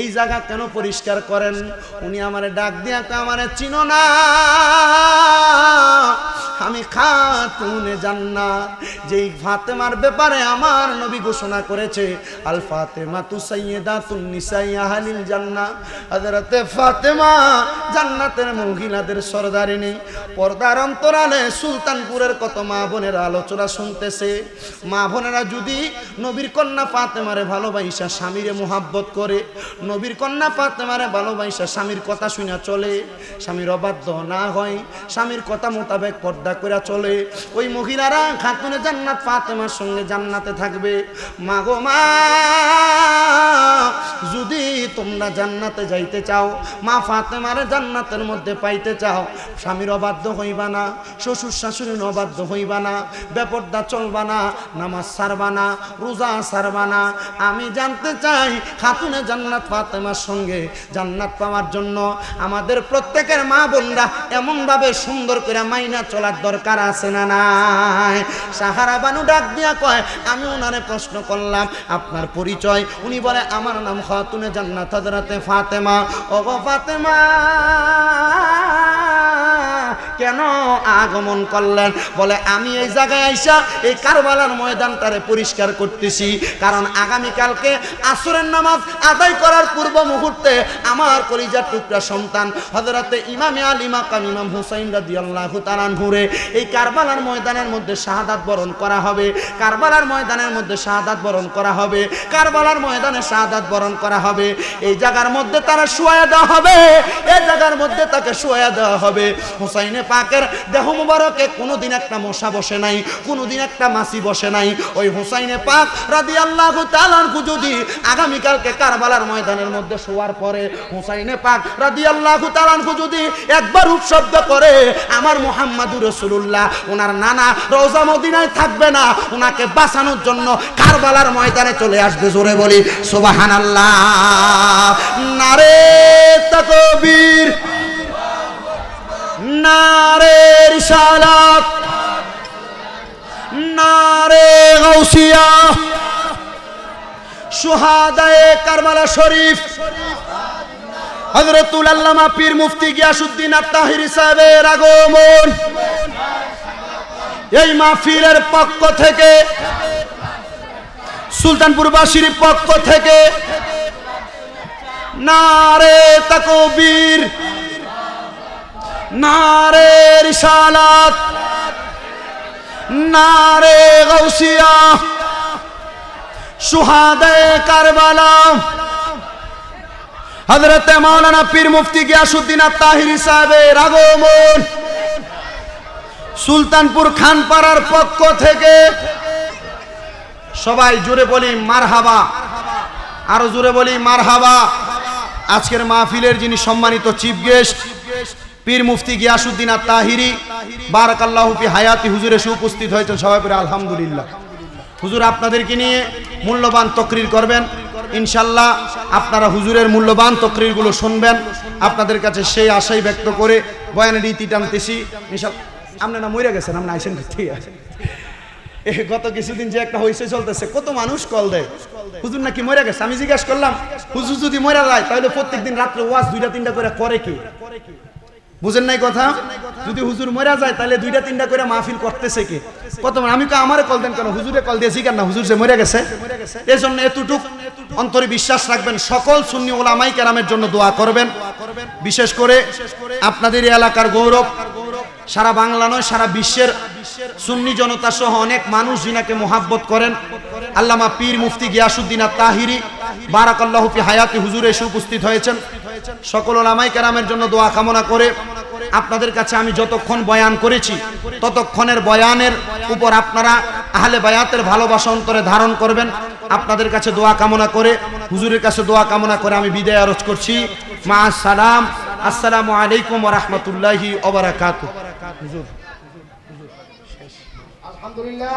এই জায়গা কেন পরিষ্কার করেন? উনি আমারে ডাক দিয়া আমারে চিনো না, আমি খাতুনে জান্নাত, যেই ফাতেমার ব্যাপারে আমার নবী ঘোষণা করেছে, আল ফাতেমাতু সাইয়্যিদাতুন নিসাই আহলিল জান্নাহ। হযরতে ফাতেমা জান্নাতের মহিলাদের সরদারিনী। পর্দার অন্তরালে সুলতানপুরের কত মা বোনের আলোচনা শুনতেছে। মা বোনেরা যদি নবীর কন্যা ফাতেমারে ভালোবাসা স্বামীরে মোহাব্বত করে, নবীর কন্যা ফাতেমারে ভালোবাসা স্বামীর কথা শুনে চলে, স্বামীর অবাধ্য না হয়, স্বামীর কথা মোতাবেক পর্দা করে চলে, ওই মহিলারা খাতুনে জান্নাত ফাতেমার সঙ্গে জান্নাতে থাকবে। মা গো মা, যদি তোমরা জান্নাতে যাইতে চাও, মা ফাতেমারে জান্নাতের মধ্যে পাইতে চাও, স্বামীর অবাধ্য হইবা না, শ্বশুর শাশুড়ির অবাধ্য হইবা না, বেপরদা চলবা না, নামাজ ছাড়বা না, রোজা ছাড়বা না। আমি জানতে চাই খাতুনে জান্নাত ফাতেমার সঙ্গে জান্নাত পাওয়ার জন্য আমাদের প্রত্যেকের মা বোনরা এমন ভাবে সুন্দর করে মাইনা চলার দরকার আছে না নাই? সাহারা বানু ডাক দিয়া কয়, আমি ওনারে প্রশ্ন করলাম আপনার পরিচয়? উনি বলে, আমার নাম খাতুনে জান্নাত হযরতে ফাতেমা। ওগো ফাতেমা, কেন আগমন করলেন? বলে, আমি এই জায়গায় আইসা এই কারবালার ময়দানটারে পরিষ্কার করতেছি, কারণ আগামীকালকে আসরের নামাজ আদায় করার পূর্ব মুহূর্তে আমার কলিজার টুকরা সন্তান হযরতে ইমামে আলী মাকাম ইমাম হুসাইন রাদিয়াল্লাহু তাআলা আনহুরে এই কারবালার ময়দানের মধ্যে শাহাদাত বরণ করা হবে। কারবালার ময়দানের মধ্যে শাহাদাত বরণ করা হবে, কারবালার ময়দানে শাহাদাত বরণ করা হবে। এই জায়গার মধ্যে তারা শুয়ায়া দেওয়া হবে, এই জায়গার মধ্যে তাকে শুয়ায়া দেওয়া হবে। হুসাইনে পাকের দেহ মুবারকে কোনোদিন একটা মশা বসে নাই, কোনোদিন একটা মাছি বসে নাই। ওই হুসাইনে পাক রাদিয়াল্লাহু তাআলা আনহু যদি আগামীকালকে কারবালার ময়দানের মধ্যে শোয়ার পরে হুসাইনে পাক রাদিয়াল্লাহু তাআলা আনহু যদি একবার উপশব্দ করে, আমার মুহাম্মাদুর রাসূলুল্লাহ ওনার নানা রওজা মদিনায় থাকবে না, ওনাকে বাঁচানোর জন্য কারবালার ময়দানে চলে আসবে। জোরে বলি সুবহানাল্লাহ। নারে তাকবীর, নারে রিসালাত, নারে গাউসিয়া, শুহাদায়ে কারবালা শরীফ হযরতুল আল্লামা পীর মুফতি গিয়াসউদ্দিন আত-তাহিরি সাহেবের আগমন। এই মাহফিলের পক্ষ থেকে, সুলতানপুরবাসীর পক্ষ থেকে নারে তাকবীর, নারে রিসালাত, নারে গাউসিয়া, শুহাদায়ে কারবালা হযরতে মাওলানা পীর মুফতি গিয়াসউদ্দিন আত-তাহিরি সাহেবের আগমন। সুলতানপুর খানপাড়ার পক্ষ থেকে সবাই জুড়ে বলি মারহাবা। আরো জোরে বলি মারহাবা। আজকের মাহফিলের যিনি সম্মানিত চিফ গেস্ট পীর মুফতি গিয়াসউদ্দিন আত-তাহিরি বারাকাল্লাহু ফি হায়াতি, হুজুর এসে উপস্থিত হয়েছেন, সবাই পড়ে আলহামদুলিল্লাহ। হুজুর আপনাদেরকে নিয়ে মূল্যবান তকরির করবেন ইনশাল্লাহ। আপনারা হুজুরের মূল্যবান তকরিরগুলো শুনবেন। আপনাদের কাছে সেই আশাই ব্যক্ত করে বয়ানের রীতি টানতেছি ইনশাল্লাহ। আপনারা মরে গেছেন, আপনারা আইসেন, ঠিক আছে। গত কিছুদিন যে একটা হইছে চলতেছে, কত মানুষ কল দেয় হুজুর নাকি মরে গেছে। আমি জিজ্ঞাসা করলাম হুজুর যদি মরে যায় তাহলে প্রত্যেকদিন রাত্রে ওয়াজ 2টা-3টা করে কি? বুঝেন নাই কথা? যদি হুজুর মরে যায় তাহলে 2টা-3টা করে মাহফিল করতেছে কি? কত আমি আমারে কল দেন কেন? হুজুরে কল দিয়েছি কেন? না হুজুর যে মরে গেছে। এই জন্য এতটুক অন্তরে বিশ্বাস রাখবেন, সকল সুন্নি ওলামায়ে কেরামের জন্য দোয়া করবেন। বিশেষ করে আপনাদের এই এলাকার গৌরব, সারা বাংলা নয় সারা বিশ্বের সুন্নি জনতা সহ অনেক মানুষ যিনাকে মোহাব্বত করেন, আল্লামা পীর মুফতি গিয়াসউদ্দিন আত-তাহিরি বারাকাল্লাহু ফি হায়াতি, হুজুর এসে উপস্থিত হয়েছেন। সকল ওলামায়ে কেরামের জন্য দোয়া কামনা করে আপনাদের কাছে আমি যতক্ষণ বয়ান করেছি ততক্ষণের বয়ানের উপর আপনারা আহলে বায়াতের ভালোবাসা অন্তরে ধারণ করবেন। আপনাদের কাছে দোয়া কামনা করে, হুজুরের কাছে দোয়া কামনা করে আমি বিদায় আরজ করছি। মা সালাম, আসসালামু আলাইকুম ওয়া রাহমাতুল্লাহি ওয়া বারাকাতুহু। আলহামদুলিল্লাহ।